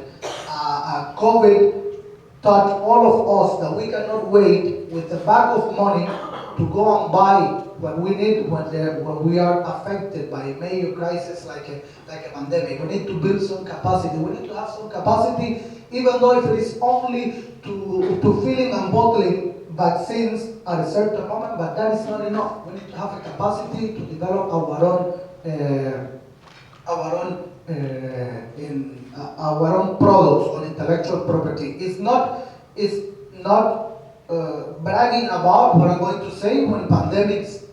COVID taught all of us that we cannot wait with a bag of money to go and buy what we need when we are affected by a major crisis like a pandemic. We need to build some capacity. We need to have some capacity, even though if it is only to filling and bottling vaccines at a certain moment, but that is not enough. We need to have a capacity to develop our own products on intellectual property. It's not bragging about what I'm going to say. When pandemics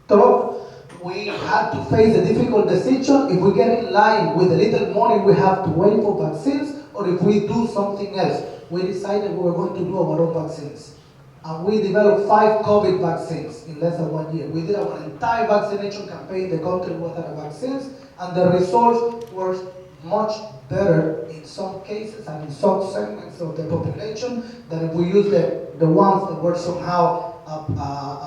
struck, we had to face a difficult decision if we get in line with the little money we have to wait for vaccines, or if we do something else. We decided we were going to do our own vaccines. And we developed 5 COVID vaccines in less than 1 year. We did our entire vaccination campaign, the country without vaccines, and the results were much better in some cases and in some segments of the population than if we use the ones that were somehow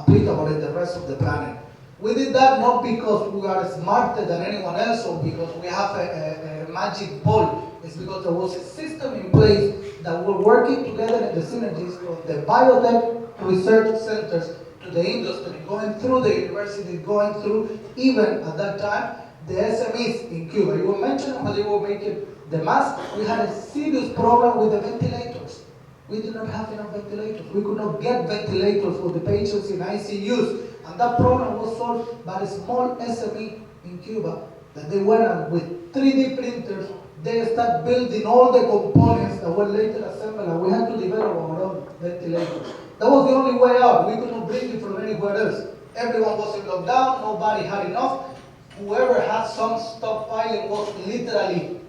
applicable in the rest of the planet. We did that not because we are smarter than anyone else or because we have a magic ball. It's because there was a system in place that were working together in the synergies of the biotech research centers to the industry, going through the university, going through, even at that time, the SMEs in Cuba. You were mentioning when they were making the mask, we had a serious problem with the ventilators. We did not have enough ventilators. We could not get ventilators for the patients in ICUs. And that problem was solved by a small SME in Cuba that they went on with 3D printers. They started building all the components that were later assembled, and we had to develop our own ventilators. That was the only way out. We could not bring it from anywhere else. Everyone was in lockdown, nobody had enough. Whoever had some stockpiling was literally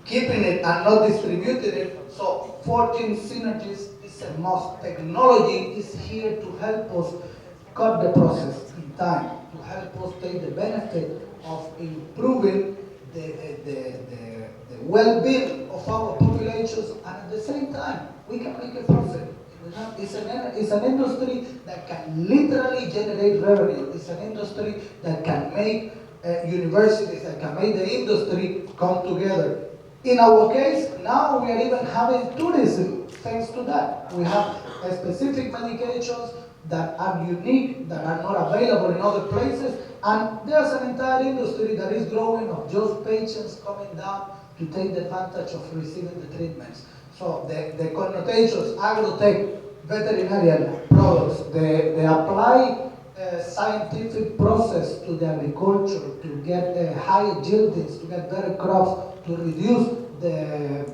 keeping it and not distributing it. So 14 synergies is a must. Technology is here to help us cut the process in time, to help us take the benefit of improving the well-being of our populations, and at the same time, we can make a profit. It's an industry that can literally generate revenue. It's an industry that can make universities, that can make the industry come together. In our case, now we are even having tourism thanks to that. We have specific medications that are unique, that are not available in other places, and there's an entire industry that is growing of just patients coming down to take the advantage of receiving the treatments. So the connotations, agrotech, veterinarian products, the apply scientific process to the agriculture to get higher yieldings, to get better crops, to reduce the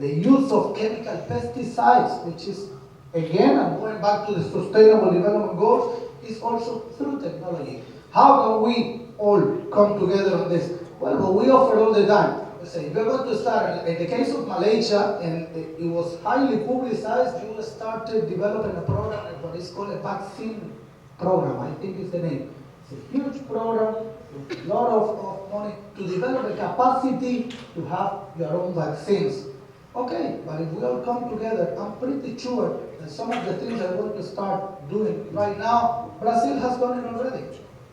use of chemical pesticides, which is, again, I'm going back to the Sustainable Development Goals, is also through technology. How can we all come together on this? Well, what we offer all the time. We say, we're going to start, in the case of Malaysia, and it was highly publicized, you started developing a program, what is called a vaccine program, I think is the name. It's a huge program, with a lot of money, to develop a capacity to have your own vaccines. Okay, but if we all come together, I'm pretty sure that some of the things that we're going to start doing right now, Brazil has done it already,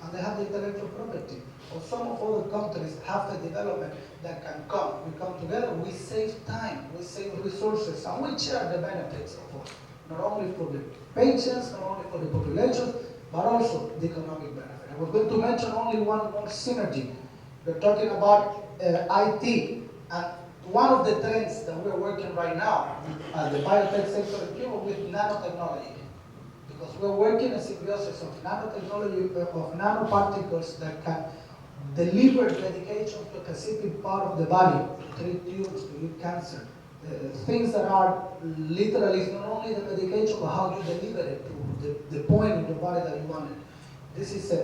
and they have the intellectual property. Or some of other countries have the development that can come. We come together, we save time, we save resources, and we share the benefits of us. Not only for the patients, not only for the populations, but also the economic benefit. I was going to mention only one more synergy. We're talking about IT, and one of the trends that we're working right now at the biotech sector in Cuba with nanotechnology. Because we're working in symbiosis of nanotechnology, of nanoparticles that can deliver medication to a specific part of the body to treat tumors, to treat cancer. Things that are literally not only the medication, but how you deliver it to the point in the body that you want it. This is a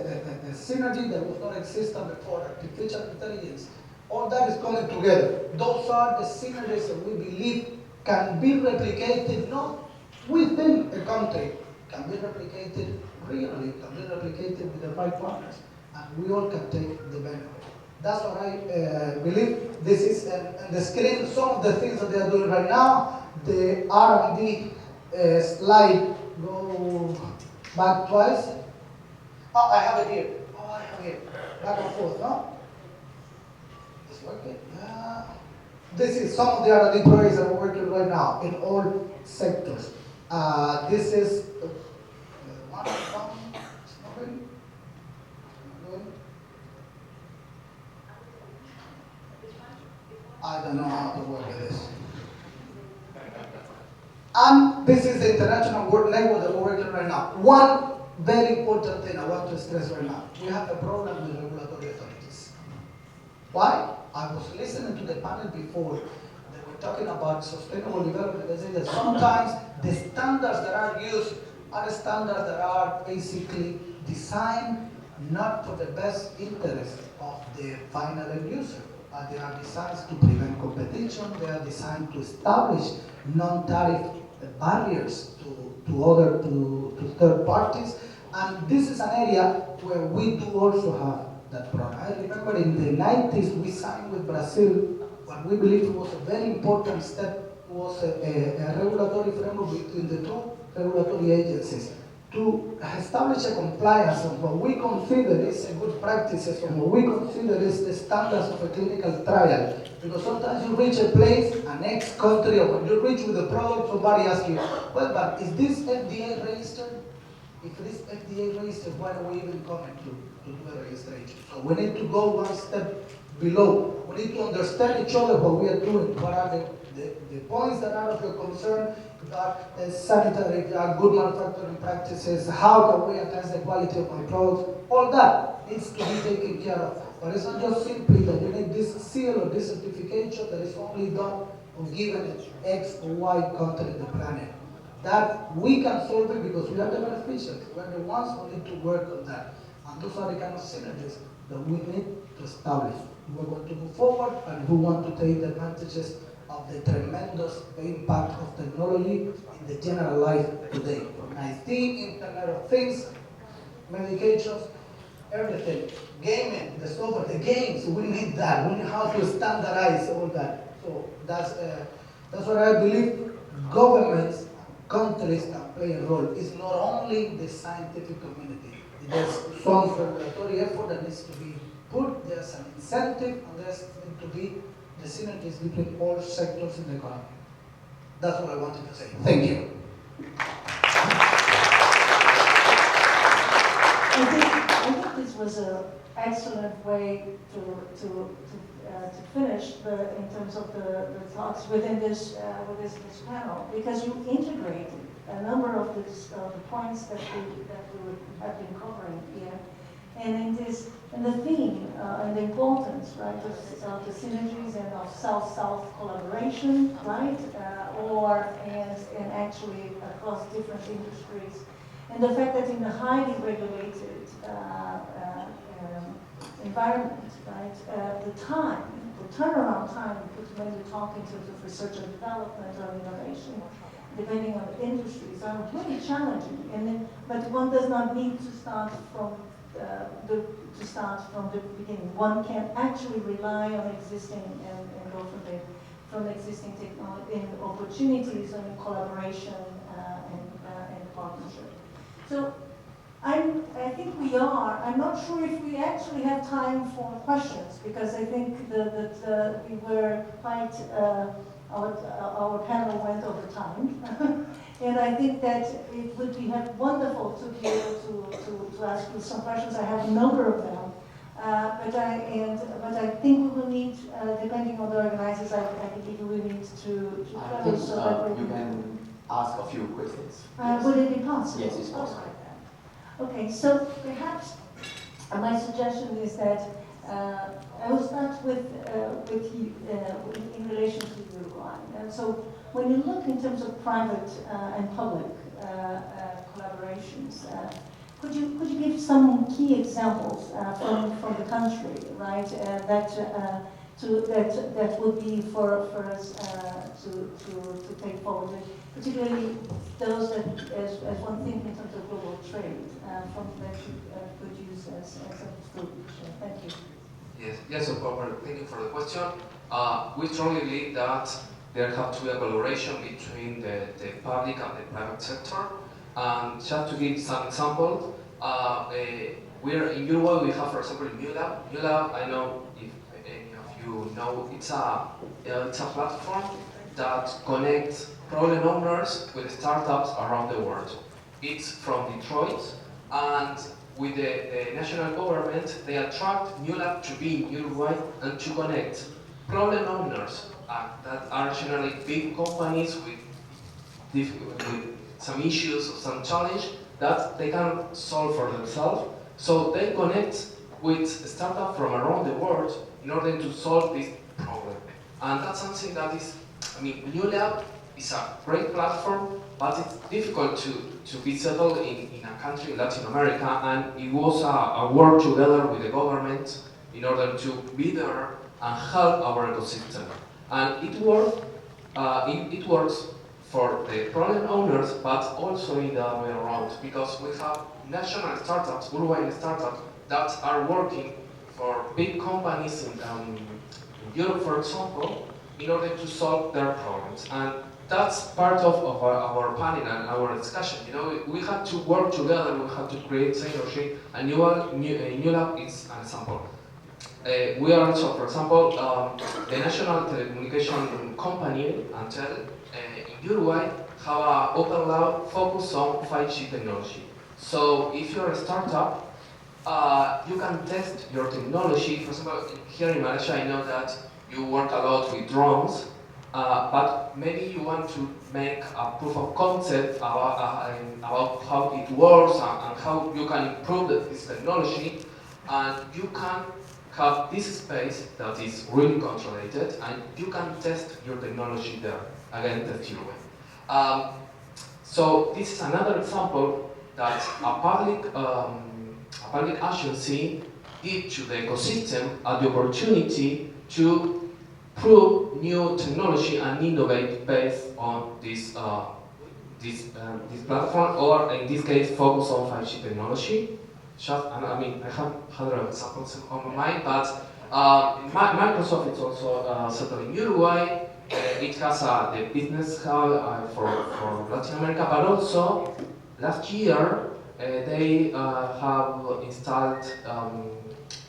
synergy that was not existent before, artificial intelligence. All that is coming together. Those are the synergies that we believe can be replicated not within a country, can be replicated regionally, can be replicated with the right partners, and we all can take the benefit. That's what I believe. This is on the screen, some of the things that they are doing right now. The R&D slide, go back twice. Oh, I have it here. Oh, I have it. Back and forth, no? It's working. This is some of the R&D projects that are working right now in all sectors. This is one of them. I don't know how to work with this. And this is the international work network that we're working right now. One very important thing I want to stress right now. We have a problem with regulatory authorities. Why? I was listening to the panel before. They were talking about sustainable development. They say that sometimes the standards that are used are standards that are basically designed not for the best interest of the final end user. They are designed to prevent competition. They are designed to establish non-tariff barriers to third parties. And this is an area where we do also have that problem. I remember in the 90s we signed with Brazil what we believe was a very important step, was a regulatory framework between the two regulatory agencies to establish a compliance of what we consider is a good practices, of what we consider is the standards of a clinical trial. Because sometimes you reach a place, an X country, or when you reach with a product, somebody asks you, well, but is this FDA registered? If it is FDA registered, why are we even coming to do a registration? So we need to go one step below. We need to understand each other what we are doing. What are the points that are of your concern? Sanitary, good manufacturing practices, how can we enhance the quality of my products? All that needs to be taken care of. But it's not just simply that you need this seal or this certification that is only done on given X or Y country in the planet. That we can solve it because we are the beneficiaries. We are the ones who need to work on that. And those are the kind of synergies that we need to establish. We want to move forward and we want to take the advantages of the tremendous impact of technology in the general life today. From IT, Internet of Things, medications, everything. Gaming, the software, the games, we need that. We need how to standardize all that. So that's what I believe governments, countries can play a role. It's not only the scientific community. There's some regulatory effort that needs to be put. There's an incentive, and there's going to be the synergies between all sectors in the economy. That's what I wanted to say. Thank you. I think this was an excellent way to finish in terms of the talks within this panel, because you integrated a number of the points that we have been covering here, and the theme and the importance, right, of the synergies and of South-South collaboration, right, and actually across different industries. And the fact that in a highly regulated environment, right, the turnaround time when you talk in terms of research and development or innovation, depending on the industries, are really challenging. But one does not need to start from the beginning. One can actually rely on existing and go from existing technology and opportunities and collaboration and partnership. So I think we are. I'm not sure if we actually have time for questions, because I think that we were quite, our panel went over time. And I think that it would be wonderful to be able to ask you some questions. I have a number of them. But I think we will need, depending on the organizers, I believe we will need to close. So that you can ask a few questions. Yes. Would it be possible? Yes, it's possible. Okay, so perhaps my suggestion is that I will start with you in relation to Uruguay. And so when you look in terms of private and public collaborations, could you give some key examples from the country, right? That would be for us to take forward, particularly those that, as one thing in terms of global trade, from that you could use as a food. Thank you. Yes, of course. Thank you for the question. We strongly believe that there have to be a collaboration between the public and the private sector. Just to give some examples, we're in Uruguay. We have, for example, MULA. MULA, I know if any of you know, it's a platform that connects problem owners with startups around the world. It's from Detroit, and with the national government, they attract MULA to be in Uruguay and to connect problem owners that are generally big companies with some issues or some challenge that they can solve for themselves. So they connect with startups from around the world in order to solve this problem. And that's something that is, I mean, New Lab is a great platform, but it's difficult to be settled in a country in Latin America, and it was a work together with the government in order to be there and help our ecosystem. And it works for the problem owners, but also in the other way around, because we have national startups, Uruguayan startups, that are working for big companies in Europe, for example, in order to solve their problems. And that's part of our panel and our discussion. You know, we had to work together, we had to create synergy, and New Lab is an example. We are also, for example, the national telecommunication company, Antel, in Uruguay, have an open lab focused on 5G technology. So if you're a startup, you can test your technology. For example, here in Malaysia, I know that you work a lot with drones, but maybe you want to make a proof of concept about how it works and how you can improve this technology, and you can have this space that is really controlled, and you can test your technology there, again, test your way. So this is another example that a public agency give to the ecosystem the opportunity to prove new technology and innovate based on this platform, or in this case, focus on 5G technology. I mean, I have other examples on my mind, but Microsoft is also settled in Uruguay. It has the business hub for Latin America, but also last year they have installed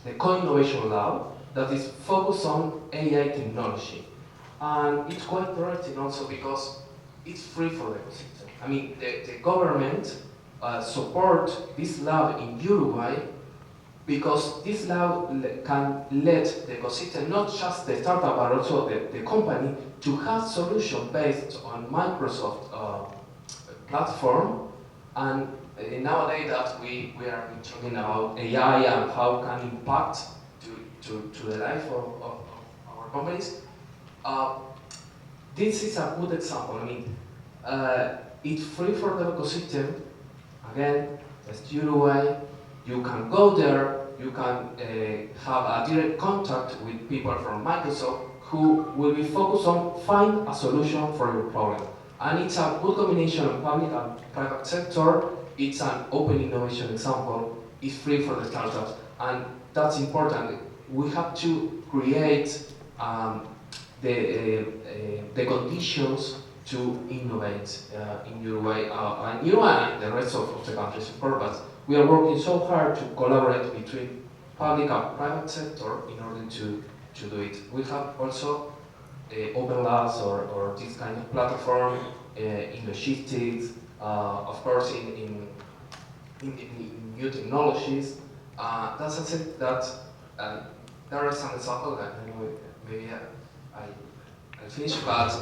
the Co-Innovation Lab that is focused on AI technology. And it's quite interesting also because it's free for the ecosystem. I mean, the government support this lab in Uruguay because this lab can let the ecosystem, not just the startup, but also the company, to have solutions based on Microsoft platform. And nowadays that we are talking about AI and how can impact to the life of our companies, this is a good example. I mean, it's free for the ecosystem. Again, as Uruguay, you can go there, you can have a direct contact with people from Microsoft who will be focused on find a solution for your problem. And it's a good combination of public and private sector. It's an open innovation example. It's free for the startups, and that's important. We have to create the conditions to innovate in Uruguay, and the rest of the countries, of course. But we are working so hard to collaborate between public and private sector in order to do it. We have also open labs or this kind of platform in logistics, of course in new technologies. That's something that there are some examples that maybe I'll finish, but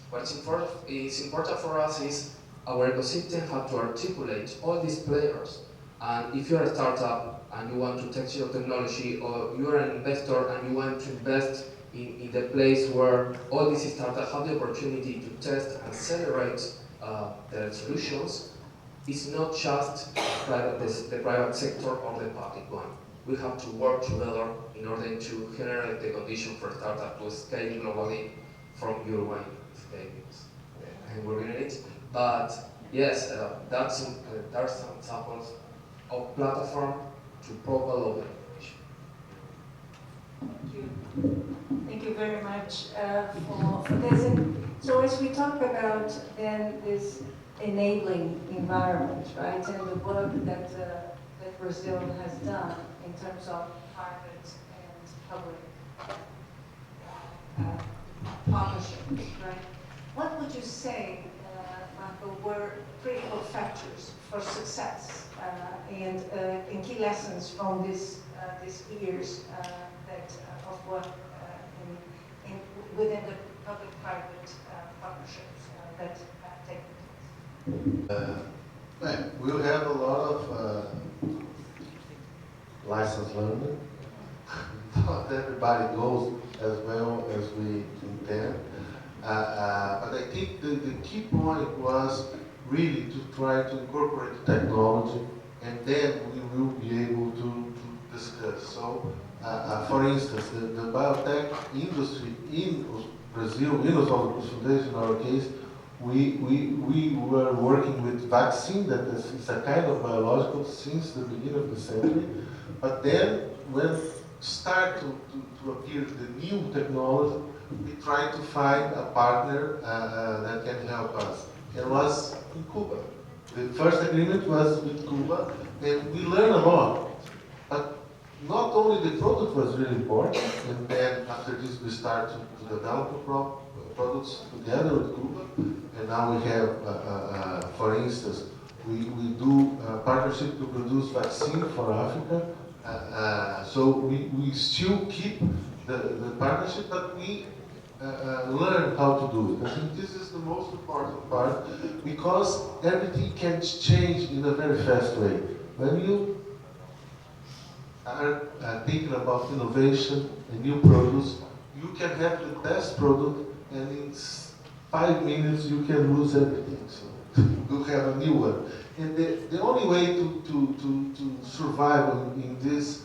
what's important for us is our ecosystem have to articulate all these players. And if you're a startup and you want to test your technology, or you're an investor and you want to invest in the place where all these startups have the opportunity to test and accelerate their solutions, it's not just the private sector or the public one. We have to work together in order to generate the condition for startups to scale globally from Uruguay. And we're doing it. But yes, there are some examples of platform to propel open innovation. Thank you. Thank you very much for this. And so as we talk about then this enabling environment, right, and the work that Brazil has done in terms of private and public partnerships, right? What would you say, Marco, were critical factors for success and key lessons from these years of work within the public-private partnerships that take place? Well, we'll have a lot of license learning. Not everybody goes as well as we intend. But I think the key point was really to try to incorporate technology, and then we will be able to discuss. So, for instance, the biotech industry in Brazil, in Fiocruz Foundation, in our case, we were working with vaccine that is a kind of biological since the beginning of the century. But then, when start to appear the new technology, we try to find a partner that can help us. It was in Cuba. The first agreement was with Cuba, and we learned a lot. But not only the product was really important, and then after this we start to develop products together with Cuba, and now we have, for instance, we do a partnership to produce vaccine for Africa. So we still keep the partnership, but we learn how to do it. I think this is the most important part, because everything can change in a very fast way. When you are thinking about innovation and new products, you can have the best product, and in 5 minutes you can lose everything. So you have a new one. And the only way to survive in this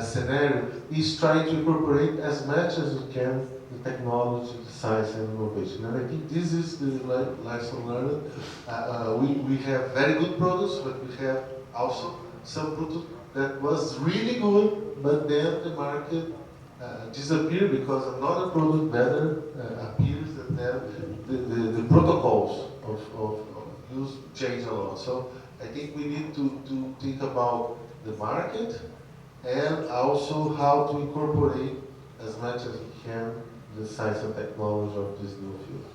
scenario is try to incorporate as much as you can the technology, the science, and innovation. And I think this is the lesson learned. We have very good products, but we have also some products that was really good, but then the market disappeared because another product better appears, and then the protocols of use change a lot. So I think we need to think about the market and also how to incorporate as much as we can the science and technology of this new field.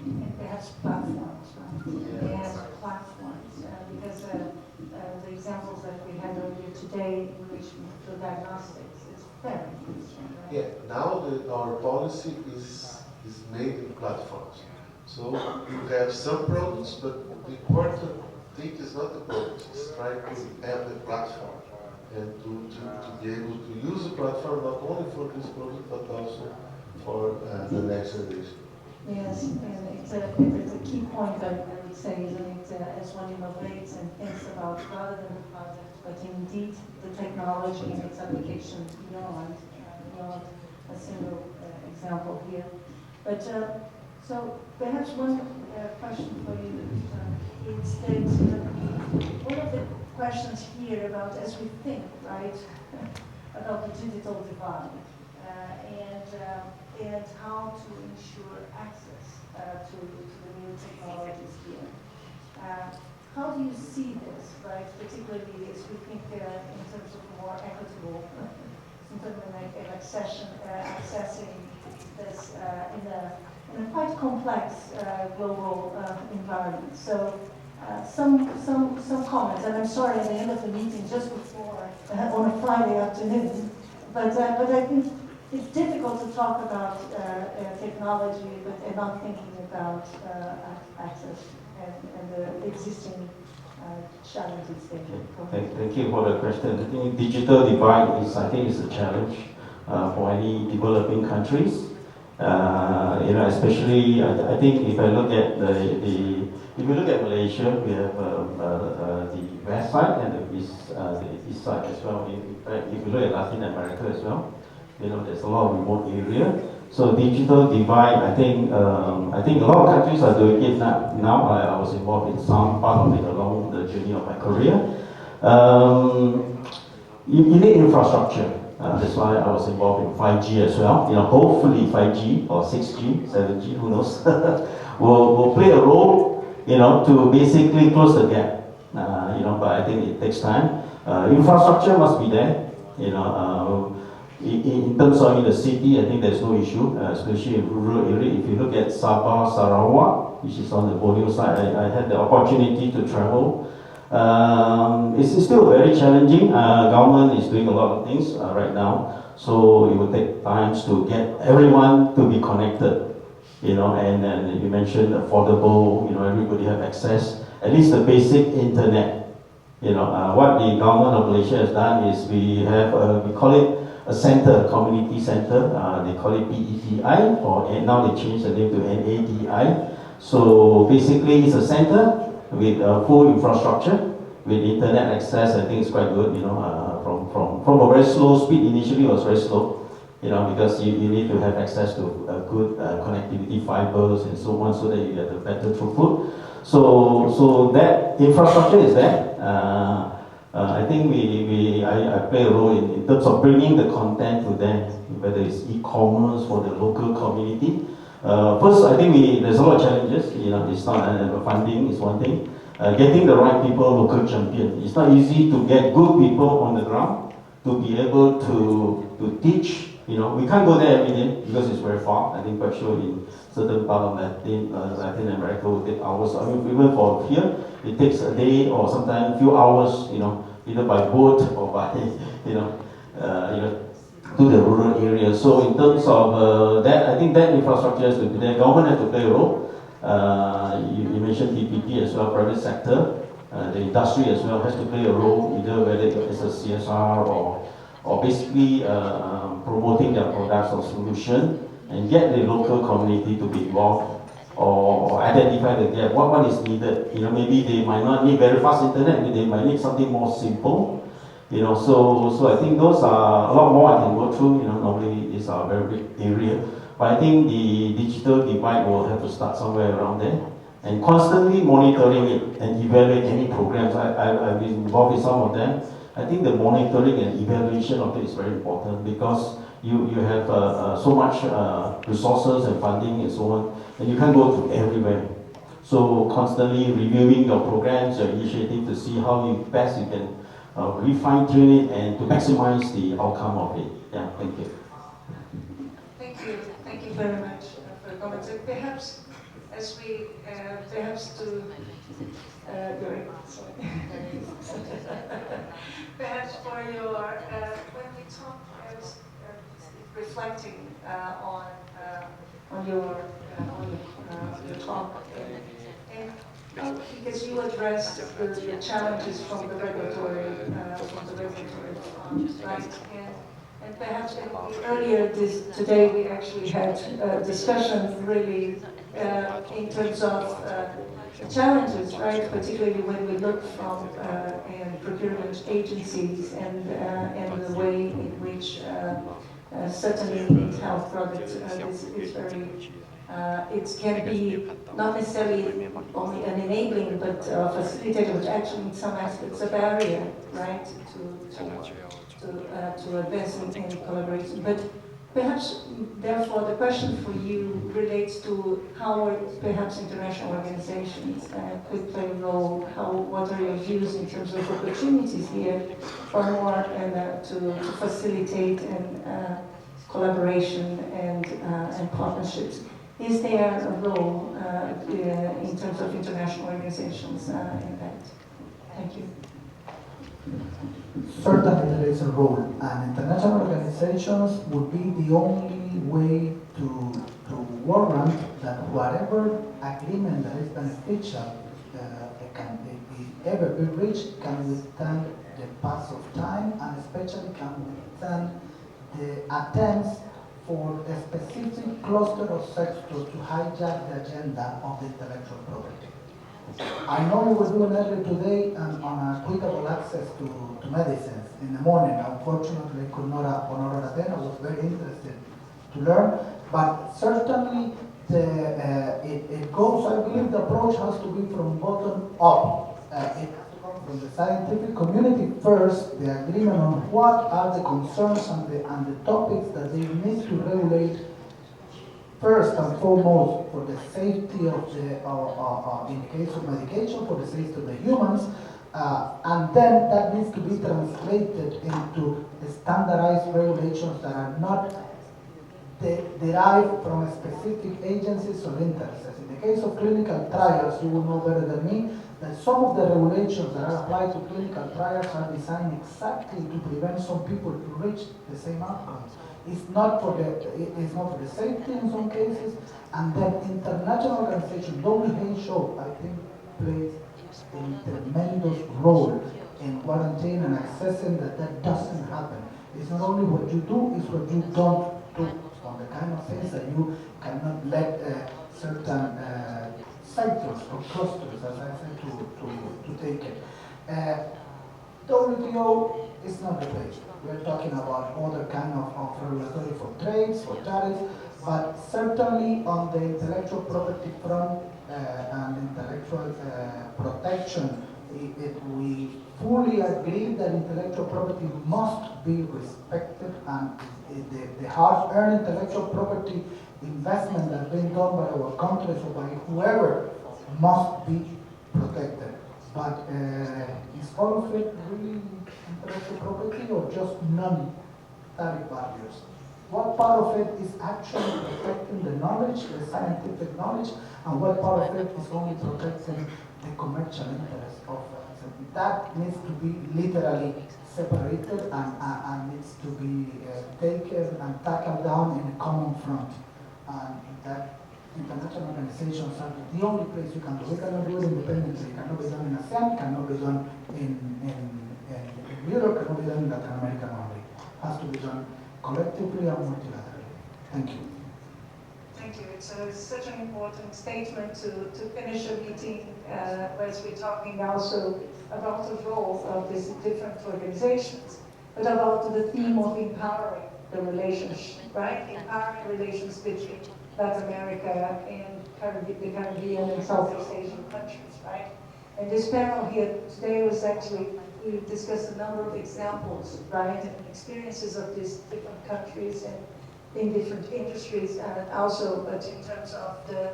And perhaps platforms, right? Yeah. Yes, platforms, because the examples that we had earlier today in relation to diagnostics is very interesting, right? Yeah, now our policy is made in platforms. So you have some products, but the important thing is not the products, it's trying to have the platform and to be able to use the platform not only for this product, but also for the next generation. Yes, and it's a key point, I would say, isn't it, as one innovates and thinks about rather than the product, but indeed the technology and its application beyond a single example here. But so perhaps one question for you is that one of the questions here about, as we think, right, about the digital divide and how to ensure access to the new technologies here. How do you see this, right, particularly as we think in terms of more equitable, something like accessing this in a quite complex global environment. So some comments, and I'm sorry at the end of the meeting just before on a Friday afternoon, but I think it's difficult to talk about technology and not thinking about access and the existing challenges there. Thank you for the question. I think digital divide is a challenge for any developing countries. Especially I think if I look at if you look at Malaysia, we have the west side and the east side as well. In fact, if you look at Latin America as well, there's a lot of remote area. So digital divide, I think a lot of countries are doing it now. I was involved in some part of it along the journey of my career. You need infrastructure. That's why I was involved in 5G as well. Hopefully 5G or 6G, 7G, who knows, will play a role, to basically close the gap. But I think it takes time. Infrastructure must be there. In terms of in the city, I think there's no issue, especially in rural area. If you look at Sabah, Sarawak, which is on the Borneo side, I had the opportunity to travel. It's still very challenging. Government is doing a lot of things right now So it will take times to get everyone to be connected, and then you mentioned affordable, everybody have access, at least the basic internet. What the government of Malaysia has done is we call it a center, a community center. They call it PETI, and now they changed the name to NADI. So basically, it's a center with full infrastructure, with internet access. I think it's quite good. From a very slow speed. Initially, it was very slow. Because you need to have access to good connectivity fibers and so on, so that you get a better throughput. So that infrastructure is there. I think I play a role in terms of bringing the content to them, whether it's e-commerce for the local community. First, I think there's a lot of challenges. It's not funding is one thing. Getting the right people, local champion. It's not easy to get good people on the ground to be able to teach. We can't go there every day because it's very far. I think quite sure in certain part of Latin America will take hours. I mean, even for here, it takes a day or sometimes a few hours, either by boat or by, to the rural areas. So in terms of that, I think that infrastructure has to be there. Government has to play a role. You mentioned TPP as well, private sector. The industry as well has to play a role, either whether it's a CSR or basically promoting their products or solution, and get the local community to be involved or identify the gap. What is needed? Maybe they might not need very fast internet, maybe they might need something more simple. So I think those are a lot more I can go through. Normally it's a very big area, but I think the digital divide will have to start somewhere around there, and constantly monitoring it and evaluate any programs. I've been involved with some of them. I think the monitoring and evaluation of it is very important, because you have so much resources and funding and so on, and you can't go to everywhere. So constantly reviewing your programs, your initiative, to see how you can refine-tune it and to maximize the outcome of it. Yeah, thank you. Thank you very much for your comments. And perhaps as we, perhaps to, perhaps for your, when we talk, reflecting on your talk, and because you addressed the challenges from the regulatory right, and perhaps earlier today we actually had a discussion really in terms of challenges, right? Particularly when we look from and procurement agencies and the way in which certainly health products is very. It can be not necessarily only an enabling, but facilitator, which actually in some aspects a barrier, right, to advancing in collaboration. But perhaps, therefore, the question for you relates to how perhaps international organizations could play a role. What are your views in terms of opportunities here for more and to facilitate and collaboration and partnerships? Is there a role in terms of international organizations in that? Thank you. Certainly there is a role, and international organizations would be the only way to warrant that whatever agreement that is beneficial can be ever be reached can withstand the pass of time, and especially can withstand the attempts for a specific cluster of sectors to hijack the agenda of the intellectual property. I know we were doing earlier today on equitable access to medicines in the morning. Unfortunately, I could not attend. I was very interested to learn, but certainly it goes. I believe the approach has to be from bottom up. It has to come from the scientific community first. The agreement on what are the concerns and the topics that they need to regulate. First and foremost, for the safety of the, in case of medication, for the safety of the humans, and then that needs to be translated into standardized regulations that are not derived from specific agencies or interests. In the case of clinical trials, you will know better than me, that some of the regulations that are applied to clinical trials are designed exactly to prevent some people to reach the same outcomes. It's not for the safety in some cases, and then international organizations, WHO, I think, plays a tremendous role in quarantine and assessing that that doesn't happen. It's not only what you do, it's what you don't do. On the kind of things that you cannot let certain sectors or clusters, as I said, to take it. WTO is not the place. We're talking about other kind of regulatory for trades, for tariffs, but certainly on the intellectual property front and intellectual protection, we fully agree that intellectual property must be respected, and the hard-earned intellectual property investment that's been done by our countries or by whoever must be protected. But is all of it really intellectual property or just non-tariff barriers? What part of it is actually protecting the knowledge, the scientific knowledge, and what part of it is only protecting the commercial interest of it? That needs to be literally separated and needs to be taken and tackled down in a common front. And that international organizations are the only place you can do. We cannot do it independently. It cannot be done in ASEAN, it cannot be done in Europe, it cannot be done in Latin America only. It has to be done collectively and multilaterally. Thank you. Thank you. It's such an important statement to finish a meeting as we're talking also about the role of these different organizations, but about the theme of empowering the relationship, right? Empowering relations between Latin America and the Caribbean and Southeast Asian countries, right? And this panel here today was actually, we discussed a number of examples, right? And experiences of these different countries and in different industries, and also, but in terms of the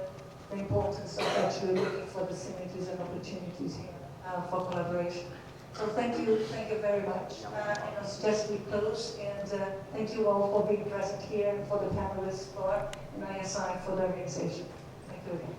importance of actually looking for the synergies and opportunities here for collaboration. So thank you very much. And I suggest we close, and thank you all for being present here, and for the panelists, for ISI, for the organization. Thank you again.